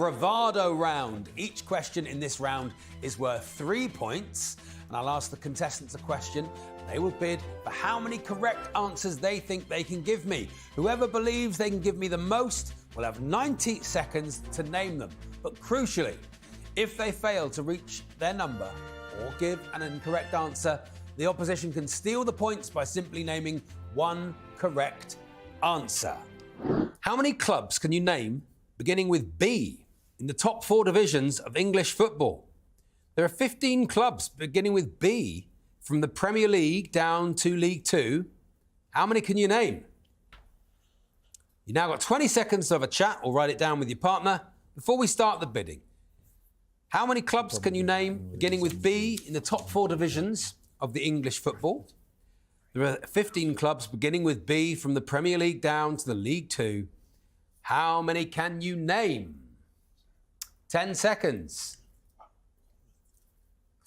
Bravado round. Each question in this round is worth 3 points, and I'll ask the contestants a question, and they will bid for how many correct answers they think they can give me. Whoever believes they can give me the most will have 90 seconds to name them. But crucially, if they fail to reach their number or give an incorrect answer, the opposition can steal the points by simply naming one correct answer. How many clubs can you name beginning with B in the top 4 divisions of English football? There are 15 clubs beginning with B from the Premier League down to League 2. How many can you name? You've now got 20 seconds to have a chat or write it down with your partner before we start the bidding. How many clubs can you name beginning with B in the top 4 divisions of the English football? There are 15 clubs beginning with B from the Premier League down to the League 2. How many can you name? 10 seconds.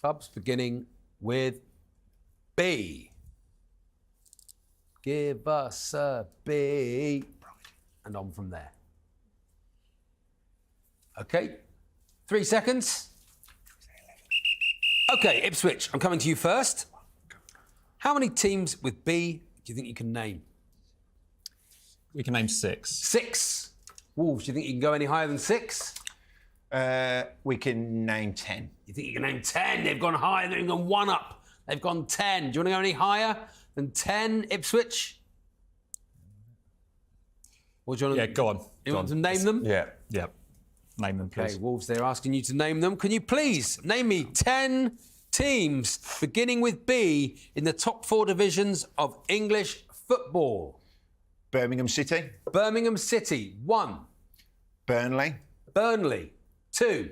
Clubs beginning with B. Give us a B. And on from there. Okay, 3 seconds. Okay, Ipswich, I'm coming to you first. How many teams with B do you think you can name? We can name 6. 6. Wolves, do you think you can go any higher than 6? We can name 10. You think you can name 10? They've gone higher, they've gone 1 up. They've gone 10. Do you want to go any higher than 10, Ipswich? Or do you want to, go on. You want to name them? Yeah. Yeah. Name them, please. Okay, Wolves, they're asking you to name them. Can you please name me 10 teams beginning with B in the top 4 divisions of English football? Birmingham City. Birmingham City, 1. Burnley. Burnley, 2.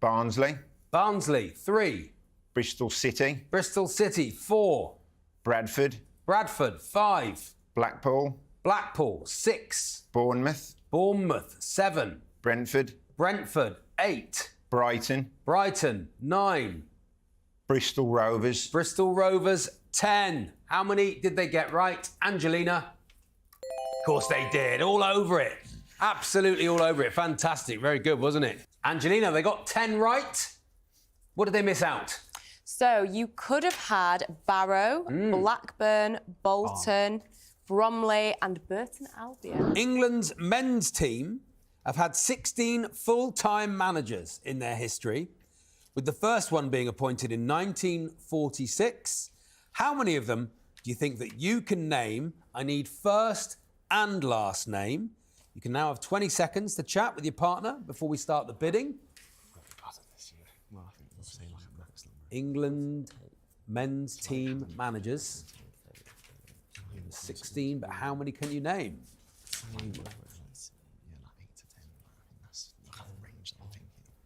Barnsley. Barnsley, 3. Bristol City. Bristol City, 4. Bradford. Bradford, 5. Blackpool. Blackpool, 6. Bournemouth. Bournemouth, 7. Brentford. Brentford, 8. Brighton. Brighton, 9. Bristol Rovers. Bristol Rovers, 10. How many did they get right? Angelina? Of course they did. All over it. Absolutely all over it. Fantastic. Very good, wasn't it? Angelina, they got 10 right. What did they miss out? So you could have had Barrow, Blackburn, Bolton, Bromley and Burton Albion. England's men's team have had 16 full-time managers in their history, with the first one being appointed in 1946. How many of them do you think that you can name? I need first and last name. You can now have 20 seconds to chat with your partner before we start the bidding. England men's team managers. 16, but how many can you name?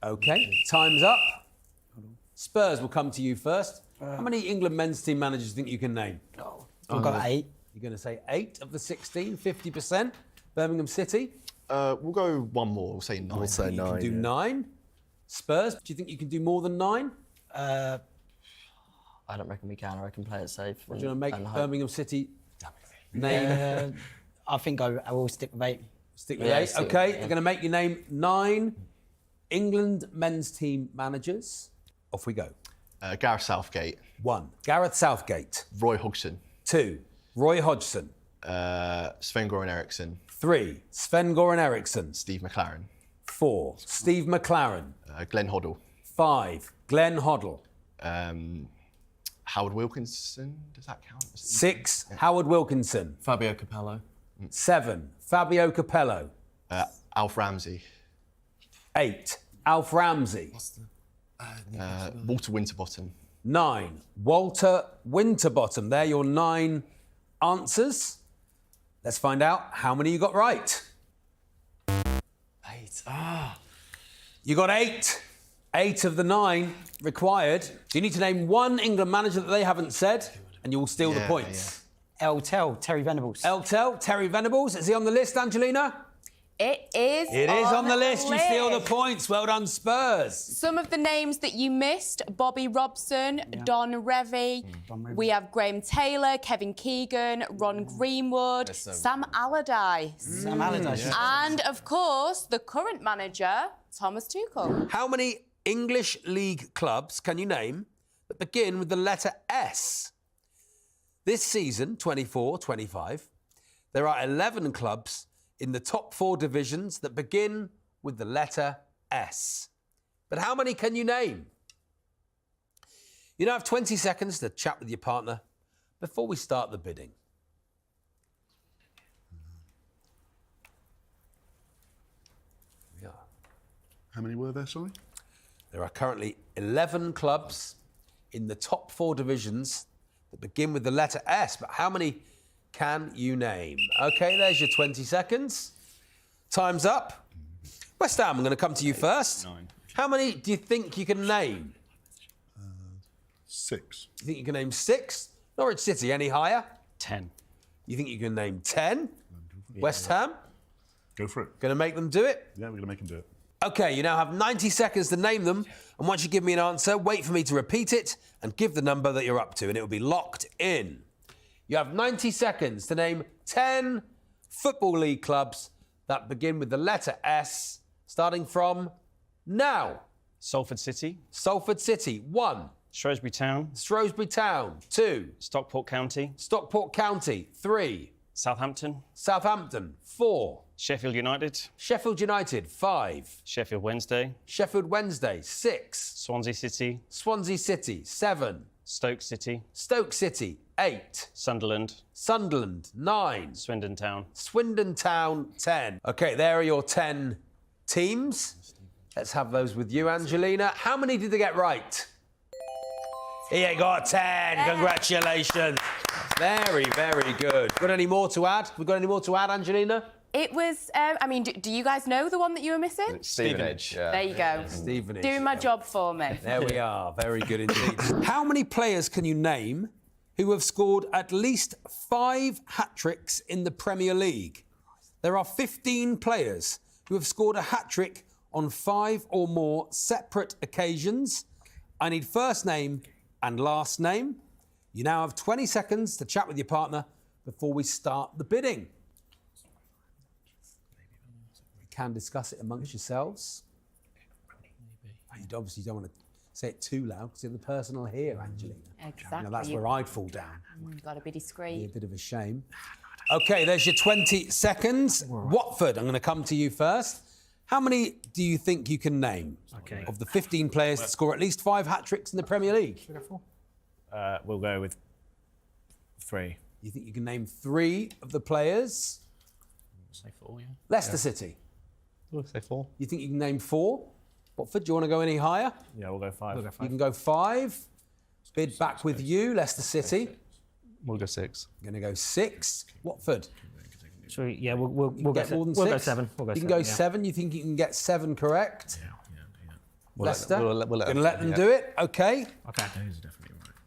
Okay, time's up. Spurs will come to you first. How many England men's team managers do you think you can name? I've got 8. You're going to say 8 of the 16, 50%. Birmingham City? We'll go one more. We'll say 9. We'll say 9. You can do 9. Spurs, do you think you can do more than 9? I don't reckon we can. I reckon play it safe. Or do you want to make Birmingham City name? I think I will stick with 8. Stick with 8. Okay, they're going to make you name 9 England men's team managers. Off we go. Gareth Southgate. 1. Gareth Southgate. Roy Hodgson. 2. Roy Hodgson. Sven-Göran Eriksson. 3. Sven-Göran Eriksson. Steve McLaren. 4. Steve McLaren. Glenn Hoddle. 5. Glenn Hoddle. Howard Wilkinson. Does that count? 6. Howard Wilkinson. Fabio Capello. 7. Fabio Capello. Alf Ramsey. 8. Alf Ramsey. Walter Winterbottom. 9. Walter Winterbottom. They're your 9 answers. Let's find out how many you got right. 8. You got 8. 8 of the 9 required. So you need to name 1 England manager that they haven't said, and you will steal the points. Terry Venables. Terry Venables. Is he on the list, Angelina? It is. It is on the list. You steal the points. Well done, Spurs. Some of the names that you missed: Bobby Robson, Don Revie. We have Graham Taylor, Kevin Keegan, Ron Greenwood, Sam Allardyce. Sam Allardyce. And, of course, the current manager, Thomas Tuchel. How many English league clubs can you name that begin with the letter S? This season, 24-25, there are 11 clubs in the top 4 divisions that begin with the letter S. But how many can you name? You now have 20 seconds to chat with your partner before we start the bidding. Here we are. How many were there, sorry? There are currently 11 clubs in the top 4 divisions that begin with the letter S, but how many can you name? OK, there's your 20 seconds. Time's up. West Ham, I'm going to come to you first. 9. How many do you think you can name? 6. You think you can name 6? Norwich City, any higher? 10. You think you can name 10? West Ham? Go for it. Going to make them do it? Yeah, we're going to make him do it. OK, you now have 90 seconds to name them. And once you give me an answer, wait for me to repeat it and give the number that you're up to, and it will be locked in. You have 90 seconds to name 10 Football League clubs that begin with the letter S, starting from now. Salford City, Salford City, 1. Shrewsbury Town, Shrewsbury Town, 2. Stockport County, Stockport County, 3. Southampton, Southampton, 4. Sheffield United, Sheffield United, 5. Sheffield Wednesday, Sheffield Wednesday, 6. Swansea City, Swansea City, 7. Stoke City, Stoke City, 8. Sunderland, Sunderland, 9. Swindon Town. Swindon Town, 10. OK, there are your 10 teams. Let's have those with you, Angelina. How many did they get right? Yeah, got 10. Congratulations. Very, very good. Got any more to add? We got any more to add, Angelina? It was, I mean, do you guys know the one that you were missing? Stevenage. Yeah. There you go. Stevenage. Doing my job for me. There we are. Very good indeed. How many players can you name who have scored at least 5 hat-tricks in the Premier League? There are 15 players who have scored a hat-trick on 5 or more separate occasions. I need first name and last name. You now have 20 seconds to chat with your partner before we start the bidding. You can discuss it amongst yourselves. You obviously don't want to say it too loud because the other person will hear, Angelina. Exactly. You know, that's where I'd fall down. You've got to be Be a discreet. bit of a shame. OK, there's your 20 seconds. Watford, I'm going to come to you first. How many do you think you can name of the 15 players that score at least 5 hat-tricks in the Premier League? We'll go with 3. You think you can name 3 of the players? Say 4, yeah. Leicester City. We'll say 4. You think you can name 4? Watford, do you want to go any higher? Yeah, we'll go 5. You can go 5. Bid back with you, Leicester City. We'll go 6. Going to go 6. Watford. So, yeah, we'll go Get more than 6? We'll go 7. We'll go you can 7, go yeah. 7. You think you can get 7 correct? Leicester? We'll Going to let them do it? OK. Okay.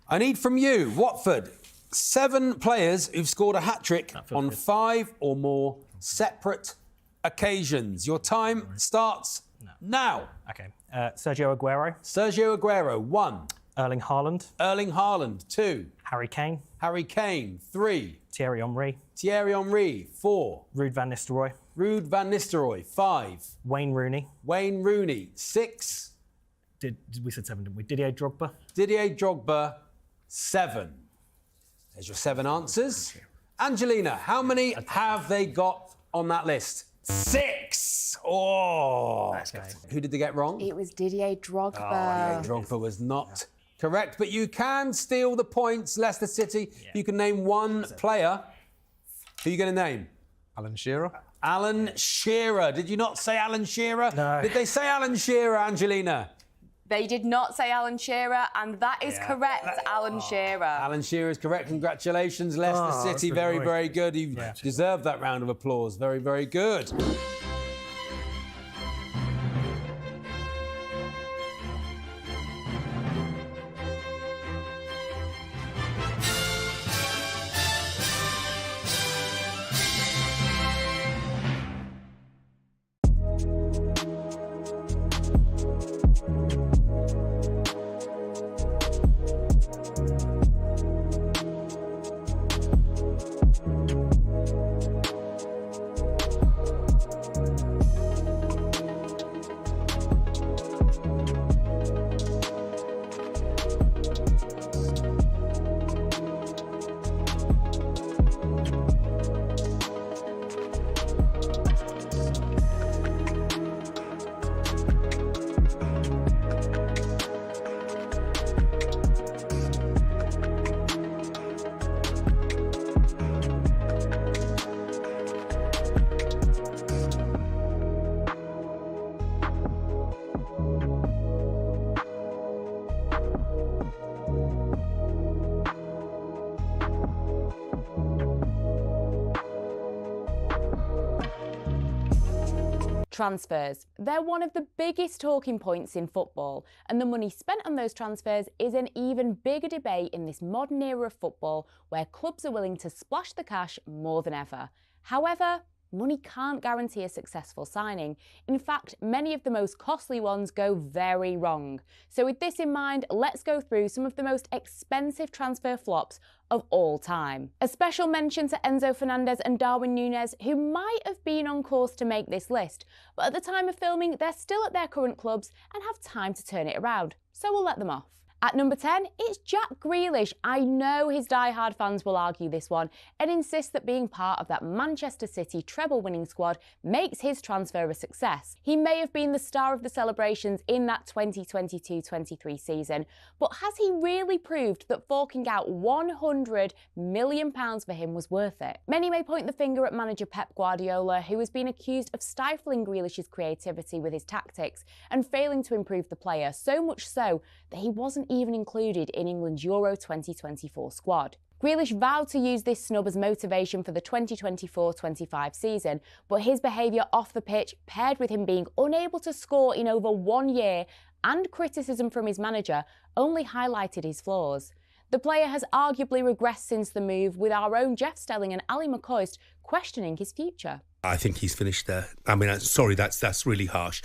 I need from you, Watford, 7 players who've scored a hat-trick on 5 or more separate occasions. Your time starts now. Okay. Sergio Aguero, Sergio Aguero, 1. Erling Haaland, Erling Haaland, 2. Harry Kane, Harry Kane, 3. Thierry Henry, Thierry Henry, 4. Ruud van Nistelrooy, Ruud van Nistelrooy, 5. Wayne Rooney. Wayne Rooney, 6. We said 7, didn't we? Didier Drogba. Didier Drogba, 7. There's your 7 answers. Angelina, how many have they got on that list? 6. Oh. Who did they get wrong? It was Didier Drogba. Drogba was not correct, but you can steal the points, Leicester City. You can name 1 player. Who are you going to name? Alan Shearer. Alan Shearer. Did you not say Alan Shearer? No. Did they say Alan Shearer, Angelina? They did not say Alan Shearer, and that is correct, Alan Shearer. Alan Shearer is correct. Congratulations, Leicester City. Very, very good. You deserve that round of applause. Very, very good. Transfers. They're one of the biggest talking points in football, and the money spent on those transfers is an even bigger debate in this modern era of football where clubs are willing to splash the cash more than ever. However, money can't guarantee a successful signing. In fact, many of the most costly ones go very wrong. So with this in mind, let's go through some of the most expensive transfer flops of all time. A special mention to Enzo Fernandez and Darwin Núñez, who might have been on course to make this list, but at the time of filming, they're still at their current clubs and have time to turn it around, so we'll let them off. At number 10, it's Jack Grealish. I know his die-hard fans will argue this one and insist that being part of that Manchester City treble-winning squad makes his transfer a success. He may have been the star of the celebrations in that 2022-23 season, but has he really proved that forking out £100 million for him was worth it? Many may point the finger at manager Pep Guardiola, who has been accused of stifling Grealish's creativity with his tactics and failing to improve the player, so much so that he wasn't even included in England's Euro 2024 squad. Grealish vowed to use this snub as motivation for the 2024-25 season, but his behaviour off the pitch, paired with him being unable to score in over 1 year and criticism from his manager, only highlighted his flaws. The player has arguably regressed since the move, with our own Jeff Stelling and Ali McCoist questioning his future. I think he's finished there. I mean, sorry, that's really harsh.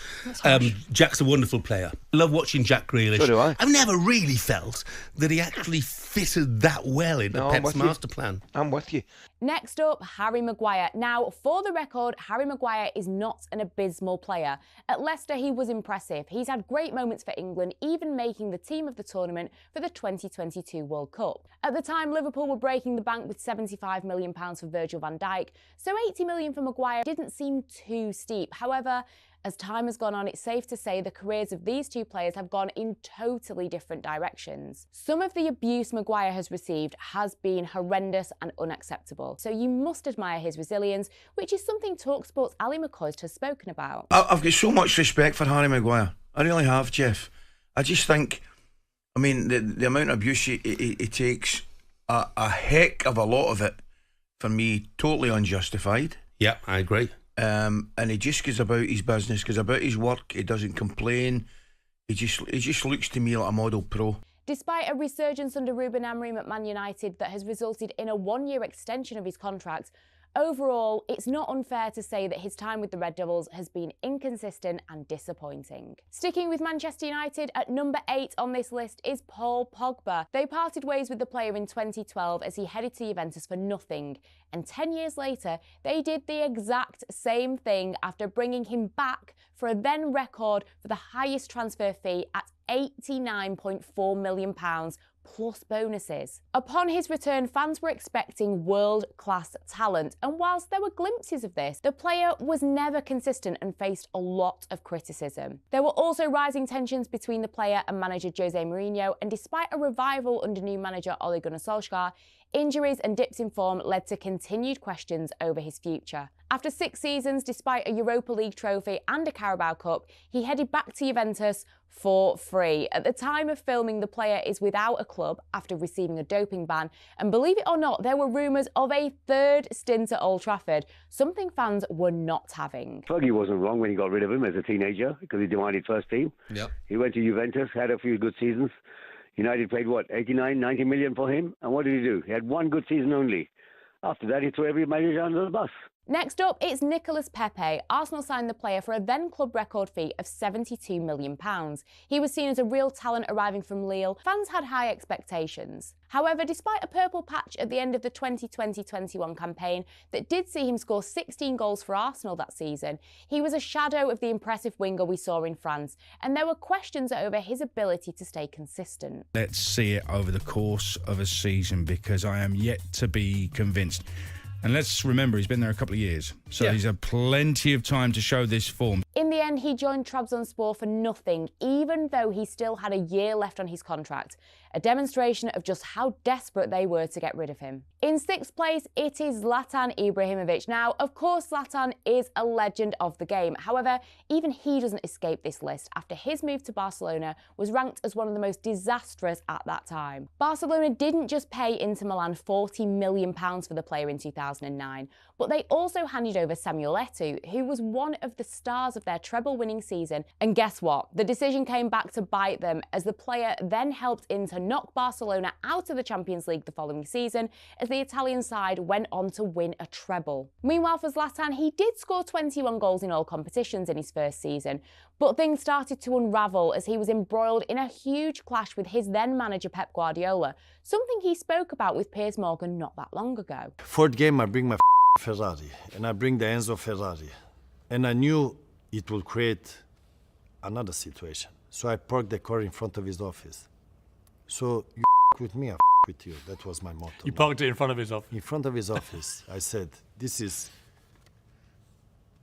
Jack's a wonderful player. Love watching Jack Grealish. So do I. I've never really felt that he actually fitted that well into Pep's master plan. I'm with you. Next up, Harry Maguire. Now, for the record, Harry Maguire is not an abysmal player. At Leicester, he was impressive. He's had great moments for England, even making the team of the tournament for the 2022 World Cup. At the time, Liverpool were breaking the bank with £75 million for Virgil van Dijk, so £80 million for Maguire didn't seem too steep. However, as time has gone on, it's safe to say the careers of these two players have gone in totally different directions. Some of the abuse Maguire has received has been horrendous and unacceptable, so you must admire his resilience, which is something talkSPORT's Ali McCoist has spoken about. I've got so much respect for Harry Maguire. I really have, Jeff. I just think, I mean, the amount of abuse he takes, a heck of a lot of it, for me, totally unjustified. Yeah, I agree. And he just goes about his business, goes about his work, he doesn't complain. He just looks to me like a model pro. Despite a resurgence under Ruben Amorim at Man United that has resulted in a 1-year extension of his contract, overall, it's not unfair to say that his time with the Red Devils has been inconsistent and disappointing. Sticking with Manchester United, at number 8 on this list is Paul Pogba. They parted ways with the player in 2012 as he headed to Juventus for nothing, and 10 years later, they did the exact same thing after bringing him back for a then record for the highest transfer fee at £89.4 million plus bonuses. Upon his return, fans were expecting world-class talent, and whilst there were glimpses of this, the player was never consistent and faced a lot of criticism. There were also rising tensions between the player and manager Jose Mourinho, and despite a revival under new manager Ole Gunnar Solskjaer, injuries and dips in form led to continued questions over his future. After 6 seasons, despite a Europa League trophy and a Carabao Cup, he headed back to Juventus for free. At the time of filming, the player is without a club after receiving a doping ban, and believe it or not, there were rumours of a 3rd stint at Old Trafford, something fans were not having. Fergie wasn't wrong when he got rid of him as a teenager because he demanded first team. Yep. He went to Juventus, had a few good seasons. United paid, 89, 90 million for him? And what did he do? He had 1 good season only. After that, he threw every manager under the bus. Next up, it's Nicolas Pepe. Arsenal signed the player for a then club record fee of £72 million. He was seen as a real talent arriving from Lille. Fans had high expectations. However, despite a purple patch at the end of the 2020-21 campaign that did see him score 16 goals for Arsenal that season, he was a shadow of the impressive winger we saw in France, and there were questions over his ability to stay consistent. Let's see it over the course of a season, because I am yet to be convinced. And let's remember, he's been there a couple of years, so he's had plenty of time to show this form. In the end, he joined Trabzonspor for nothing, even though he still had a year left on his contract, a demonstration of just how desperate they were to get rid of him. In 6th place, it is Zlatan Ibrahimovic. Now, of course, Zlatan is a legend of the game. However, even he doesn't escape this list after his move to Barcelona was ranked as one of the most disastrous at that time. Barcelona didn't just pay Inter Milan £40 million for the player in 2000. 2009. But they also handed over Samuel Eto'o, who was one of the stars of their treble-winning season. And guess what? The decision came back to bite them, as the player then helped Inter knock Barcelona out of the Champions League the following season, as the Italian side went on to win a treble. Meanwhile, for Zlatan, he did score 21 goals in all competitions in his first season, but things started to unravel as he was embroiled in a huge clash with his then manager Pep Guardiola, something he spoke about with Piers Morgan not that long ago. Fourth game, I bring my Ferrari, and I bring the Enzo Ferrari, and I knew it would create another situation. So I parked the car in front of his office. So you with me, I with you. That was my motto. You parked it in front of his office? In front of his office. I said, this is,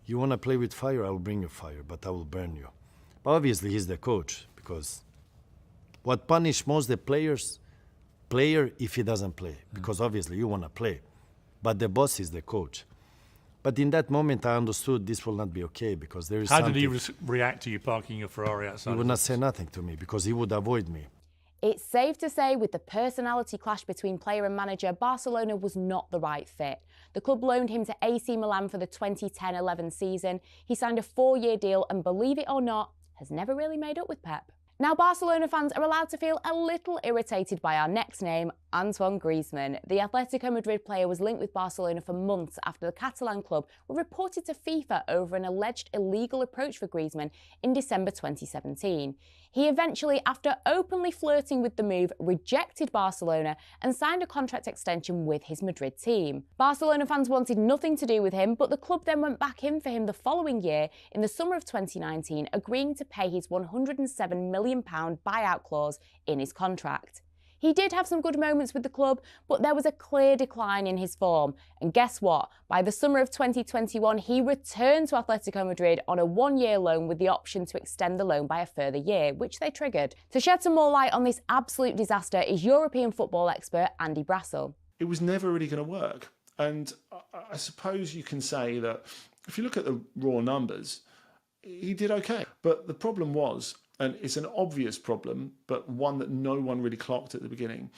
you want to play with fire, I will bring you fire, but I will burn you. But obviously he's the coach, because what punish most the player if he doesn't play, because obviously you want to play, but the boss is the coach. But in that moment, I understood this will not be okay, because there is How something. did he react to you parking your Ferrari outside? He would not say nothing to me, because he would avoid me. It's safe to say, with the personality clash between player and manager, Barcelona was not the right fit. The club loaned him to AC Milan for the 2010-11 season. He signed a 4-year deal and, believe it or not, has never really made up with Pep. Now, Barcelona fans are allowed to feel a little irritated by our next name, Antoine Griezmann. The Atletico Madrid player was linked with Barcelona for months after the Catalan club were reported to FIFA over an alleged illegal approach for Griezmann in December 2017. He eventually, after openly flirting with the move, rejected Barcelona and signed a contract extension with his Madrid team. Barcelona fans wanted nothing to do with him, but the club then went back in for him the following year in the summer of 2019, agreeing to pay his £107 million buyout clause in his contract. He did have some good moments with the club, but there was a clear decline in his form. And guess what? By the summer of 2021, he returned to Atletico Madrid on a 1-year loan with the option to extend the loan by a further year, which they triggered. To shed some more light on this absolute disaster is European football expert Andy Brassel. It was never really going to work. And I suppose you can say that if you look at the raw numbers, he did okay. But the problem was, and it's an obvious problem, but one that no one really clocked at the beginning.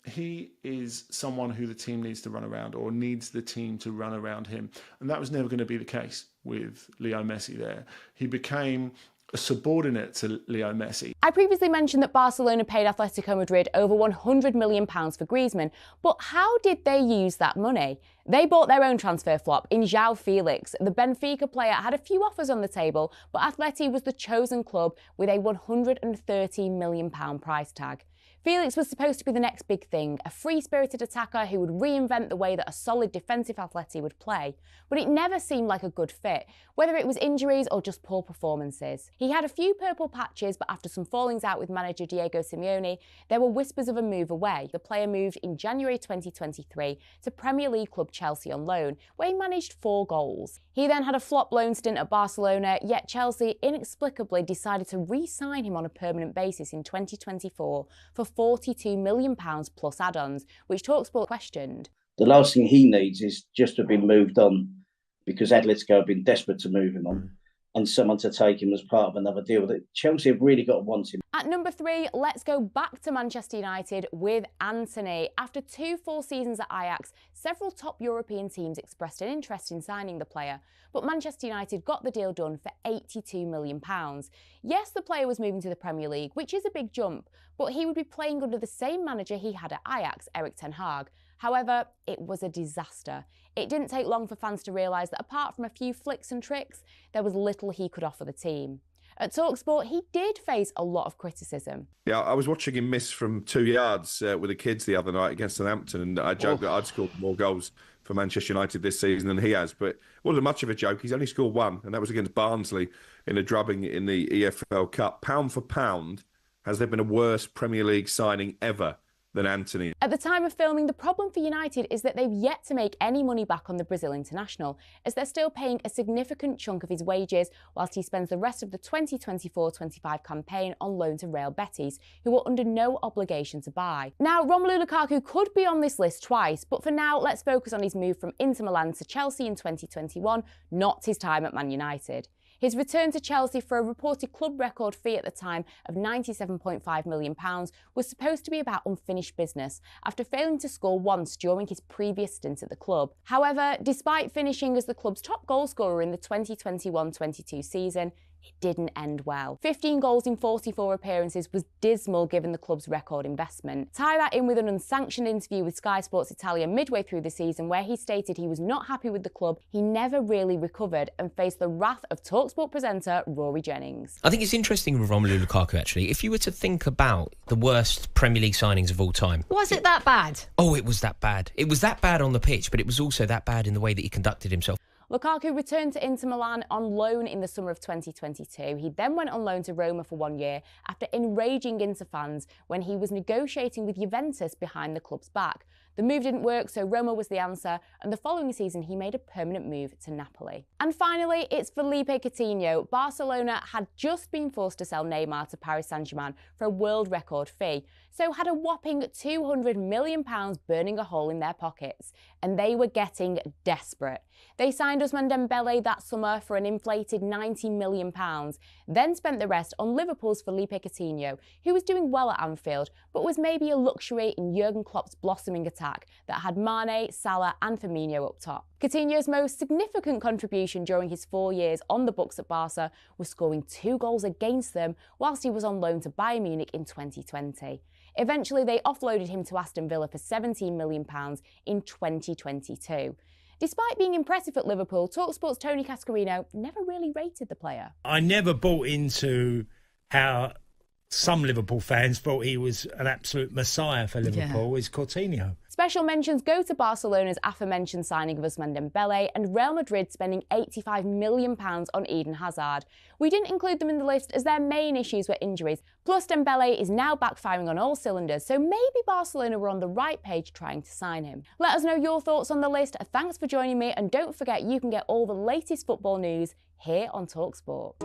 He is someone who the team needs to run around, or needs the team to run around him. And that was never going to be the case with Leo Messi there. He became a subordinate to Leo Messi. I previously mentioned that Barcelona paid Atletico Madrid over £100 million for Griezmann, but how did they use that money? They bought their own transfer flop in João Felix. The Benfica player had a few offers on the table, but Atleti was the chosen club with a £130 million price tag. Felix was supposed to be the next big thing, a free-spirited attacker who would reinvent the way that a solid defensive Atleti would play. But it never seemed like a good fit, whether it was injuries or just poor performances. He had a few purple patches, but after some fallings out with manager Diego Simeone, there were whispers of a move away. The player moved in January 2023 to Premier League club Chelsea on loan, where he managed 4 goals. He then had a flop loan stint at Barcelona, yet Chelsea inexplicably decided to re-sign him on a permanent basis in 2024 for £42 million plus add-ons, which talkSPORT questioned. The last thing he needs is just to have been moved on, because Atletico have been desperate to move him on, and someone to take him as part of another deal. That Chelsea have really got to want him. At number 3, let's go back to Manchester United with Antony. After 2 full seasons at Ajax, several top European teams expressed an interest in signing the player, but Manchester United got the deal done for £82 million. Yes, the player was moving to the Premier League, which is a big jump, but he would be playing under the same manager he had at Ajax, Erik ten Hag. However, it was a disaster. It didn't take long for fans to realise that apart from a few flicks and tricks, there was little he could offer the team. At talkSPORT, he did face a lot of criticism. Yeah, I was watching him miss from 2 yards with the kids the other night against Southampton, and I joked that I'd scored more goals for Manchester United this season than he has, but it wasn't much of a joke. He's only scored 1, and that was against Barnsley in a drubbing in the EFL Cup. Pound for pound, has there been a worse Premier League signing ever than Antony? At the time of filming, the problem for United is that they've yet to make any money back on the Brazil international, as they're still paying a significant chunk of his wages whilst he spends the rest of the 2024-25 campaign on loan to Real Betis, who are under no obligation to buy. Now, Romelu Lukaku could be on this list twice, but for now, let's focus on his move from Inter Milan to Chelsea in 2021, not his time at Man United. His return to Chelsea for a reported club record fee at the time of £97.5 million was supposed to be about unfinished business after failing to score once during his previous stint at the club. However, despite finishing as the club's top goalscorer in the 2021-22 season, it didn't end well. 15 goals in 44 appearances was dismal given the club's record investment. Tie that in with an unsanctioned interview with Sky Sports Italia midway through the season where he stated he was not happy with the club, he never really recovered and faced the wrath of talkSPORT presenter Rory Jennings. I think it's interesting with Romelu Lukaku, actually. If you were to think about the worst Premier League signings of all time. Was it that bad? Oh, it was that bad. It was that bad on the pitch, but it was also that bad in the way that he conducted himself. Lukaku returned to Inter Milan on loan in the summer of 2022. He then went on loan to Roma for 1 year after enraging Inter fans when he was negotiating with Juventus behind the club's back. The move didn't work, so Roma was the answer, and the following season he made a permanent move to Napoli. And finally, it's Felipe Coutinho. Barcelona had just been forced to sell Neymar to Paris Saint-Germain for a world record fee, so had a whopping £200 million burning a hole in their pockets, and they were getting desperate. They signed Ousmane Dembele that summer for an inflated £90 million, then spent the rest on Liverpool's Felipe Coutinho, who was doing well at Anfield, but was maybe a luxury in Jurgen Klopp's blossoming attack that had Mane, Salah and Firmino up top. Coutinho's most significant contribution during his 4 years on the books at Barca was scoring 2 goals against them whilst he was on loan to Bayern Munich in 2020. Eventually, they offloaded him to Aston Villa for £17 million in 2022. Despite being impressive at Liverpool, talkSPORT's Tony Cascarino never really rated the player. I never bought into how some Liverpool fans thought he was an absolute messiah for Liverpool, is Coutinho. Special mentions go to Barcelona's aforementioned signing of Ousmane Dembele and Real Madrid spending £85 million on Eden Hazard. We didn't include them in the list as their main issues were injuries, plus Dembele is now backfiring on all cylinders, so maybe Barcelona were on the right page trying to sign him. Let us know your thoughts on the list. Thanks for joining me, and don't forget you can get all the latest football news here on talkSPORT.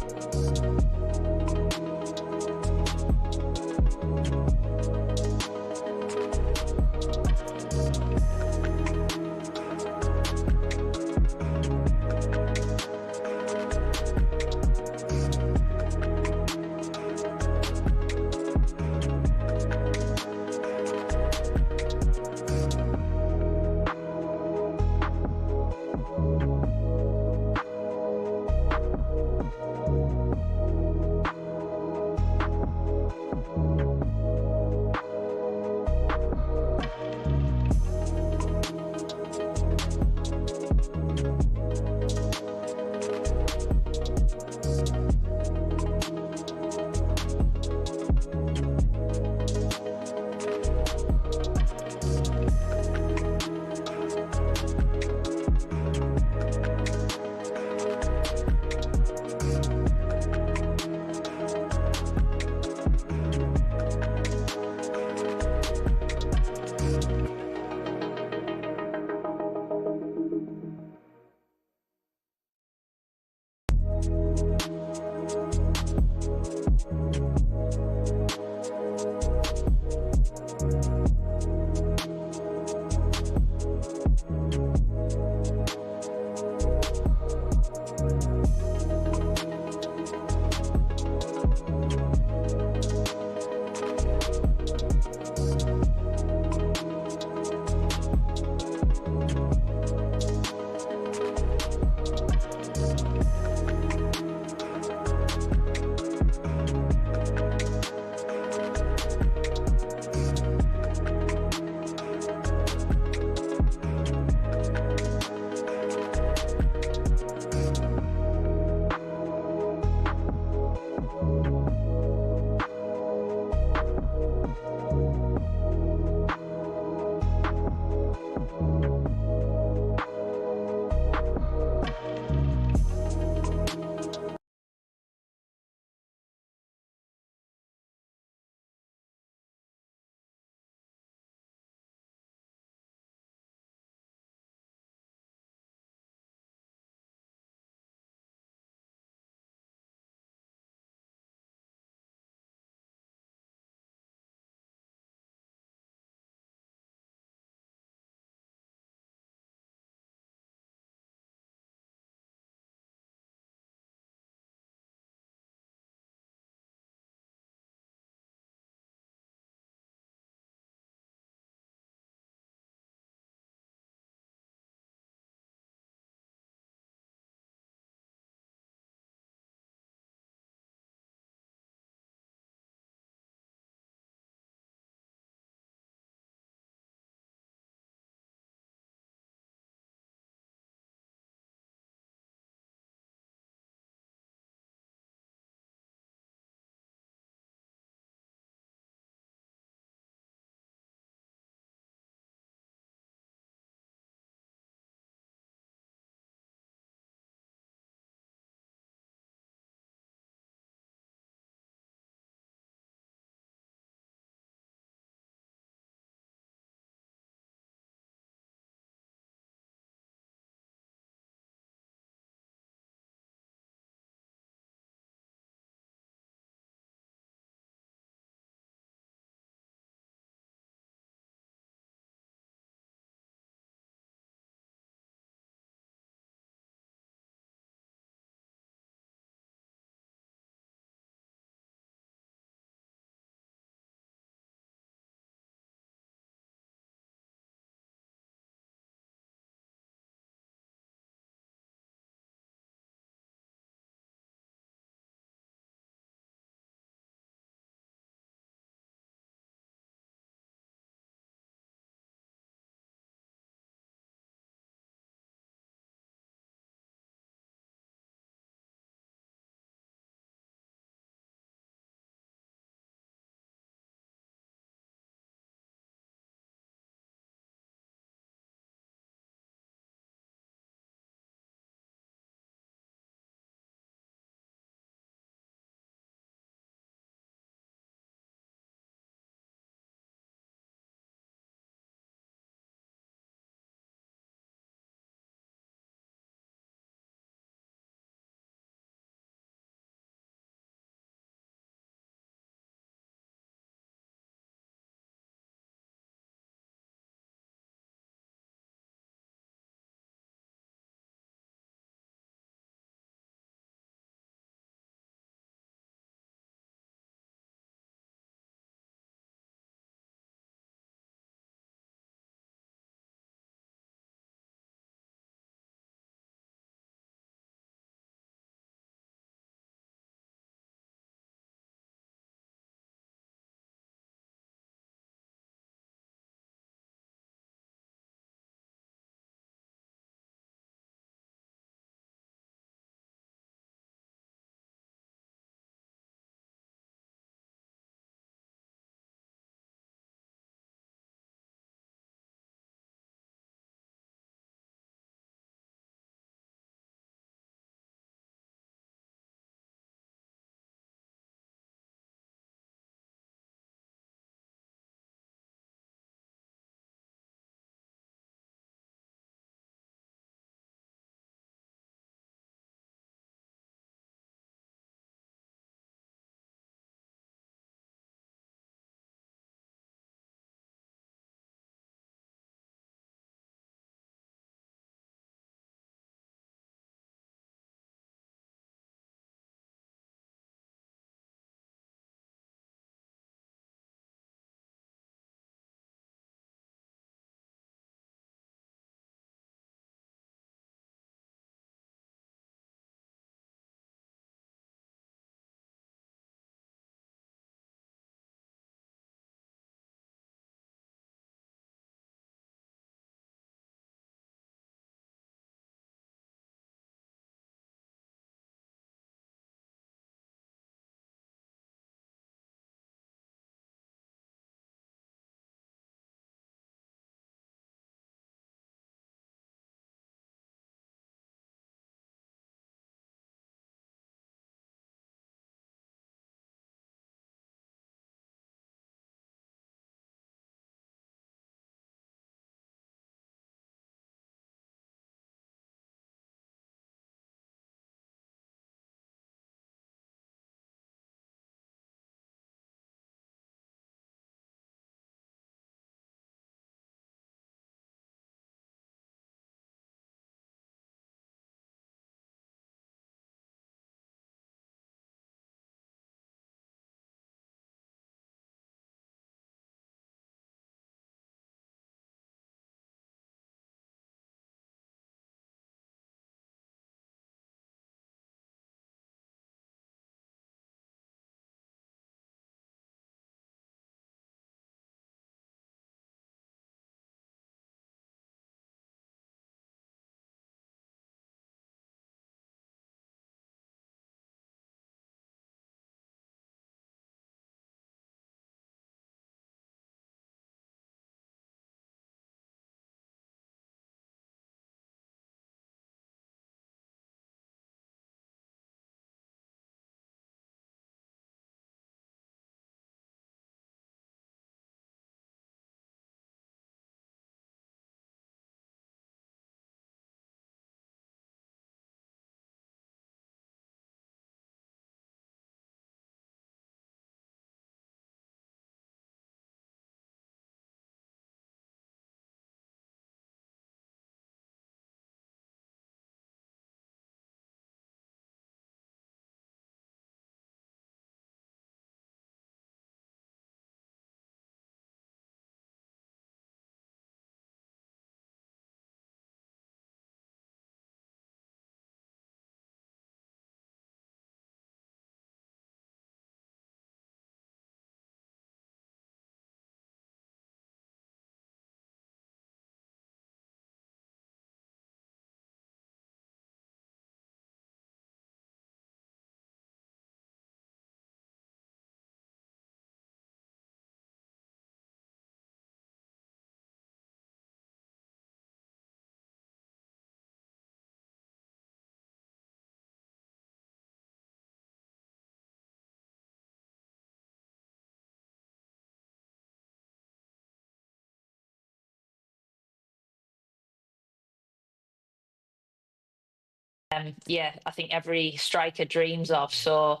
yeah, I think every striker dreams of. So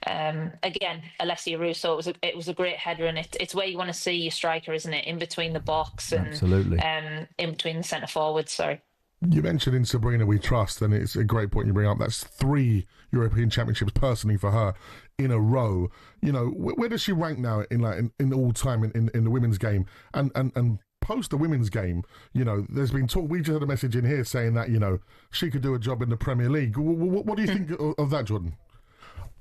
again, Alessia Russo, it was a great header, and it's where you want to see your striker, isn't it? In between the box and Absolutely. In between the centre forwards. Sorry. You mentioned in Sabrina we trust, and it's a great point you bring up. That's 3 European Championships personally for her in a row. You know, where does she rank now in all time in the women's game? And post the women's game, you know, there's been talk. We just had a message in here saying that, you know, she could do a job in the Premier League. What do you think of that, Jordan?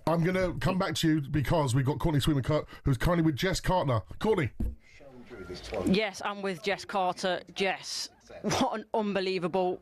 I'm going to come back to you because we've got Courtney Sweetman-Kirk, who's currently with Jess Carter. Courtney. Yes, I'm with Jess Carter. Jess, what an unbelievable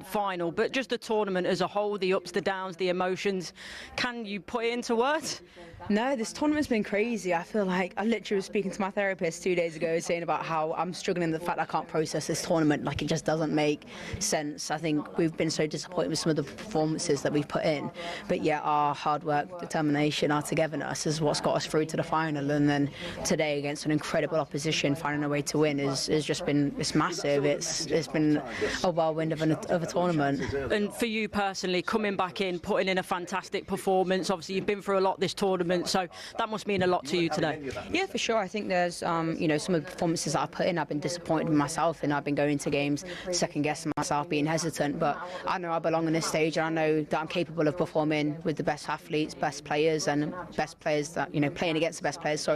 final, but just the tournament as a whole, the ups, the downs, the emotions. Can you put it into words? No, this tournament's been crazy. I feel like I literally was speaking to my therapist 2 days ago saying about how I'm struggling with the fact I can't process this tournament. Like, it just doesn't make sense. I think we've been so disappointed with some of the performances that we've put in. But yeah, our hard work, determination, our togetherness is what's got us through to the final. And then today, against an incredible opposition, finding a way to win is just been, it's massive. It's been a whirlwind of a tournament. And for you personally, coming back in, putting in a fantastic performance, obviously you've been through a lot this tournament, so that must mean a lot to you today. Yeah, for sure. I think there's, you know, some of the performances that I've put in, I've been disappointed with myself, and I've been going to games second-guessing myself, being hesitant, but I know I belong on this stage, and I know that I'm capable of performing with the best athletes, best players, and best players that, you know, playing against the best players, so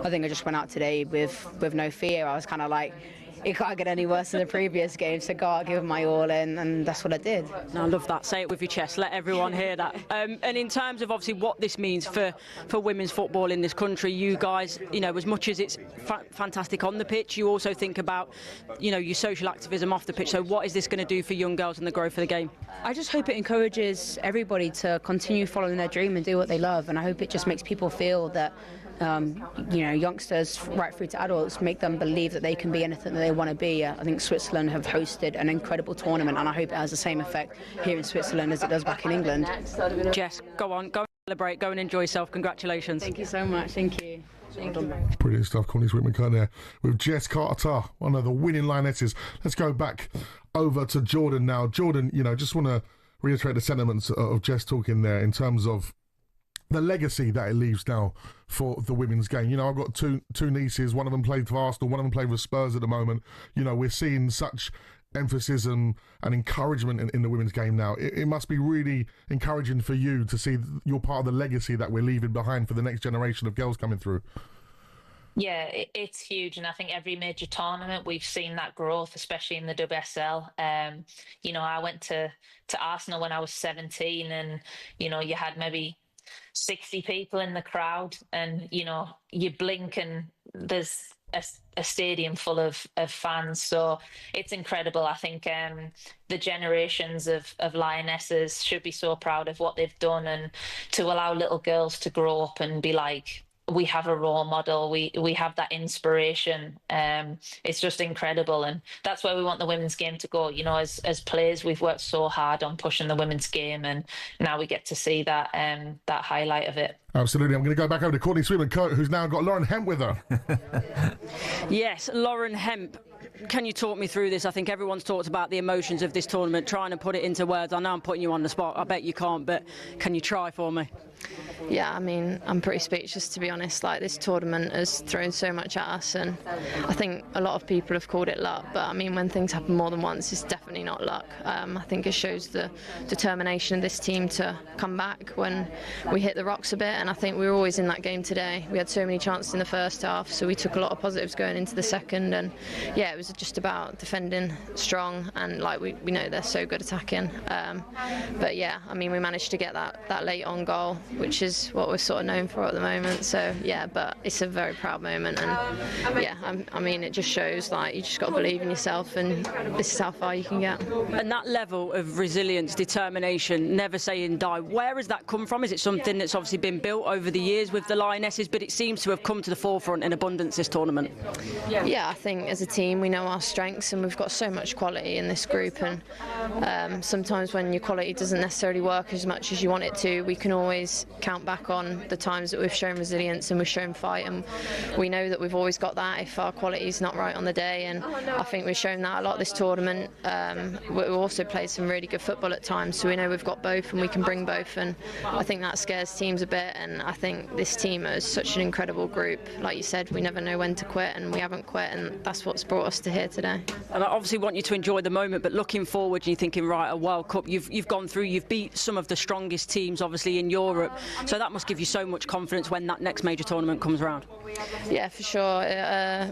I think I just went out today with no fear. I was kind of like, it can't get any worse than the previous game, so go out, give my all, and that's what I did. I love that. Say it with your chest. Let everyone hear that. And in terms of obviously what this means for women's football in this country, you guys, you know, as much as it's fantastic on the pitch, you also think about, you know, your social activism off the pitch. So what is this going to do for young girls and the growth of the game? I just hope it encourages everybody to continue following their dream and do what they love, and I hope it just makes people feel that you know, youngsters right through to adults, make them believe that they can be anything that they want to be. I think Switzerland have hosted an incredible tournament, and I hope it has the same effect here in Switzerland as it does back in England. Jess, go on, go and celebrate, go and enjoy yourself. Congratulations. Thank you so much. Thank you. Brilliant stuff. Courtney Sweetman-Kirk there with Jess Carter, one of the winning Lionesses. Let's go back over to Jordan now. Jordan, you know, just want to reiterate the sentiments of Jess talking there in terms of the legacy that it leaves now for the women's game. You know, I've got two nieces. One of them played for Arsenal, one of them played for Spurs at the moment. You know, we're seeing such emphasis and encouragement in the women's game now. It must be really encouraging for you to see you're part of the legacy that we're leaving behind for the next generation of girls coming through. Yeah, it's huge, and I think every major tournament we've seen that growth, especially in the WSL. You know, I went to Arsenal when I was 17, and you know, you had maybe 60 people in the crowd, and you know, you blink and there's a stadium full of fans. So it's incredible. I think the generations of Lionesses should be so proud of what they've done, and to allow little girls to grow up and be like, we have a role model, we have that inspiration. It's just incredible, and that's where we want the women's game to go. You know, as players, we've worked so hard on pushing the women's game, and now we get to see that that highlight of it. Absolutely. I'm going to go back over to Courtney Sweetman-Kirk, who's now got Lauren Hemp with her. Yes, Lauren Hemp. Can you talk me through this? I think everyone's talked about the emotions of this tournament, trying to put it into words. I know I'm putting you on the spot. I bet you can't, but can you try for me? Yeah, I mean, I'm pretty speechless, to be honest. Like, this tournament has thrown so much at us, and I think a lot of people have called it luck, but I mean, when things happen more than once, it's definitely not luck. I think it shows the determination of this team to come back when we hit the rocks a bit, and I think we were always in that game today. We had so many chances in the first half, so we took a lot of positives going into the second, and yeah, it was just about defending strong, and like we know they're so good attacking. But yeah, I mean, we managed to get that late on goal, which is what we're sort of known for at the moment. So yeah, but it's a very proud moment, and yeah, I mean, it just shows like you just got to believe in yourself, and this is how far you can get. And that level of resilience, determination, never saying die, where has that come from? Is it something that's obviously been built over the years with the Lionesses, but it seems to have come to the forefront in abundance this tournament? Yeah, I think as a team we know know our strengths, and we've got so much quality in this group, and sometimes when your quality doesn't necessarily work as much as you want it to, we can always count back on the times that we've shown resilience and we've shown fight, and we know that we've always got that if our quality is not right on the day, and I think we've shown that a lot this tournament. We've also played some really good football at times, so we know we've got both and we can bring both, and I think that scares teams a bit, and I think this team is such an incredible group. Like you said, we never know when to quit, and we haven't quit, and that's what's brought us to here today. And I obviously want you to enjoy the moment, but looking forward, you're thinking, right, a World Cup, you've gone through, you've beat some of the strongest teams obviously in Europe, so that must give you so much confidence when that next major tournament comes around. Yeah, for sure.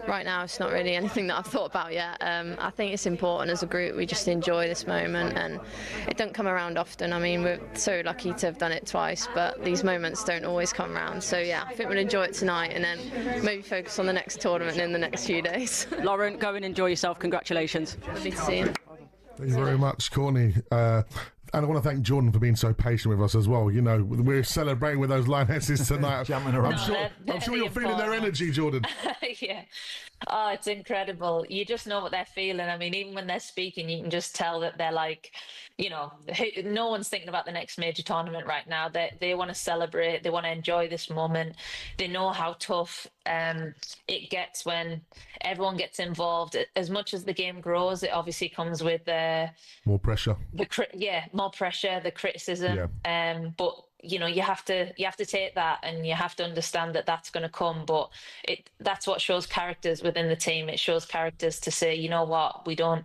Right now it's not really anything that I've thought about yet. I think it's important as a group we just enjoy this moment, and it don't come around often. I mean, we're so lucky to have done it twice, but these moments don't always come around. So yeah, I think we'll enjoy it tonight and then maybe focus on the next tournament in the next few days. Lauren, go and enjoy yourself. Congratulations. Lovely to see you. Thank you very much, Courtney. And I want to thank Jordan for being so patient with us as well. You know, we're celebrating with those Lionesses tonight. I'm sure you're feeling their energy, Jordan. Yeah. Oh, it's incredible. You just know what they're feeling. I mean, even when they're speaking, you can just tell that they're like, you know, no one's thinking about the next major tournament right now. They want to celebrate. They want to enjoy this moment. They know how tough it gets when everyone gets involved. As much as the game grows, it obviously comes with more pressure. More pressure, the criticism. Yeah. But you know, you have to take that, and you have to understand that that's going to come. But that's what shows characters within the team. It shows characters to say, you know what, we don't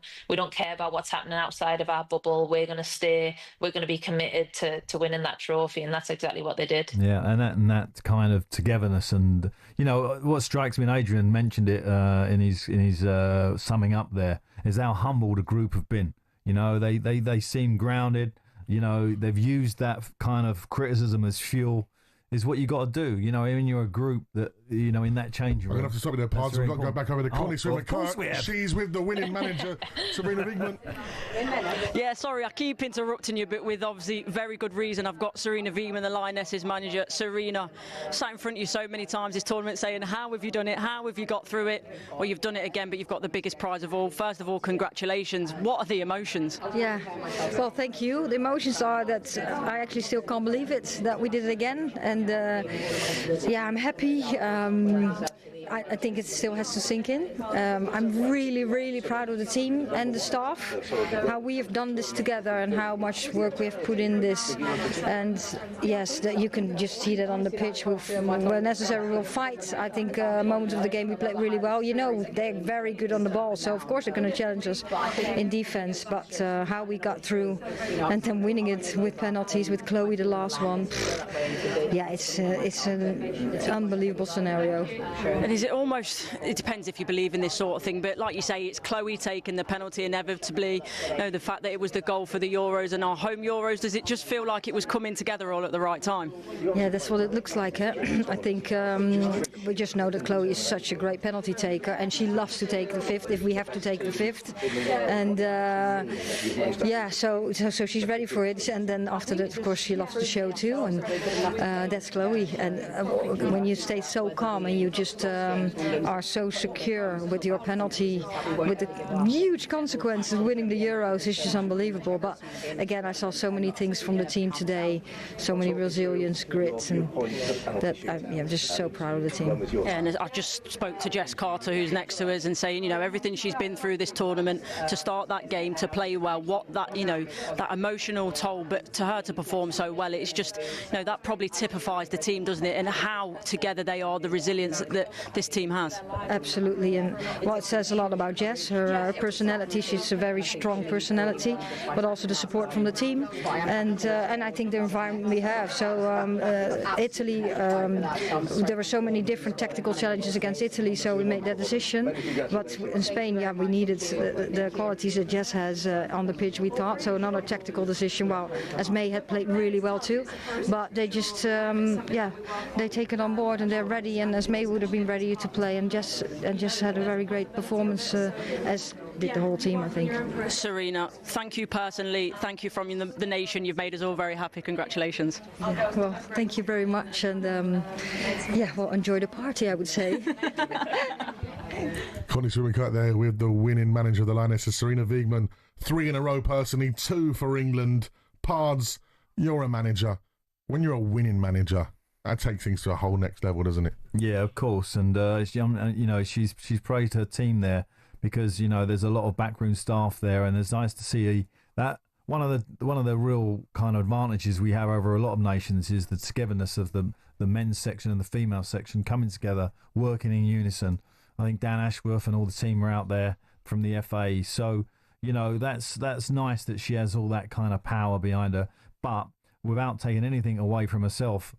care about what's happening outside of our bubble. We're going to be committed to winning that trophy, and that's exactly what they did. Yeah, and that kind of togetherness, and you know what strikes me, and Adrian mentioned it in his summing up there, is how humble the group have been. You know, they seem grounded. You know, they've used that kind of criticism as fuel, is what you got to do. You know, when you're a group that, you know, in that changing room. I'm going to have to stop you there, Pards. We've got to go back over to Connie Swimmer. She's with the winning manager, Serena Wigman. Yeah, sorry, I keep interrupting you, but with obviously very good reason. I've got Serena Wigman, the Lionesses manager. Serena, sat in front of you so many times this tournament saying, how have you done it? How have you got through it? Well, you've done it again, but you've got the biggest prize of all. First of all, congratulations. What are the emotions? Yeah, well, thank you. The emotions are that I actually still can't believe it, that we did it again. And yeah, I'm happy. I think it still has to sink in. I'm really, really proud of the team and the staff, how we have done this together and how much work we have put in this. And yes, that you can just see that on the pitch. Where necessary, we'll fight. I think moments of the game we played really well. You know, they're very good on the ball, so of course they're going to challenge us in defense. But how we got through and then winning it with penalties, with Chloe the last one. Yeah, it's an unbelievable scenario. And is it almost, it depends if you believe in this sort of thing, but like you say, it's Chloe taking the penalty inevitably. You know, the fact that it was the goal for the Euros and our home Euros, does it just feel like it was coming together all at the right time? Yeah, that's what it looks like. I think we just know that Chloe is such a great penalty taker, and she loves to take the fifth if we have to take the fifth. And yeah, so she's ready for it. And then after that, of course, she loves the show too, and that's Chloe. And when you stay so calm and you just are so secure with your penalty, with the huge consequences of winning the Euros, it's just unbelievable. But again, I saw so many things from the team today, so many resilience, grit, and that I'm just so proud of the team. Yeah, and I just spoke to Jess Carter, who's next to us, and saying, you know, everything she's been through this tournament, to start that game, to play well, what that, you know, that emotional toll, but to her to perform so well, it's just, you know, that probably typifies the team, doesn't it, and how together they are, the resilience that this team has. Absolutely, and well, it says a lot about Jess, her personality. She's a very strong personality, but also the support from the team, and I think the environment we have. So Italy, there were so many different tactical challenges against Italy, so we made that decision. But in Spain, yeah, we needed the qualities that Jess has on the pitch, we thought. So another tactical decision. Well, as May had played really well too, but they just yeah, they take it on board and they're ready. And as May would have been ready to play, and Jess had a very great performance, as did the whole team, I think. Serena, thank you personally, thank you from the nation. You've made us all very happy. Congratulations. Yeah, well, thank you very much, and yeah, well, enjoy the party, I would say. Connie Swimmingcut there with the winning manager of the Lionesses, Sarina Wiegman. 3 in a row personally, 2 for England. Pards, you're a manager. When you're a winning manager, that takes things to a whole next level, doesn't it? Yeah, of course. And she's praised her team there because there's a lot of backroom staff there, and it's nice to see that one of the real kind of advantages we have over a lot of nations is the togetherness of the men's section and the female section coming together, working in unison. I think Dan Ashworth and all the team are out there from the FA, so that's nice that she has all that kind of power behind her, but without taking anything away from herself.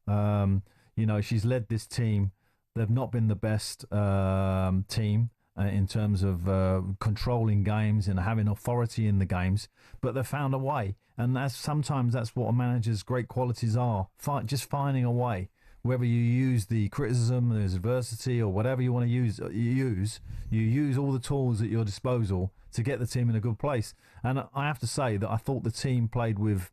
She's led this team. They've not been the best team in terms of controlling games and having authority in the games, but they've found a way, and sometimes that's what a manager's great qualities are, just finding a way. Whether you use the criticism, the adversity, or whatever you want to use, you use all the tools at your disposal to get the team in a good place. And I have to say that I thought the team played with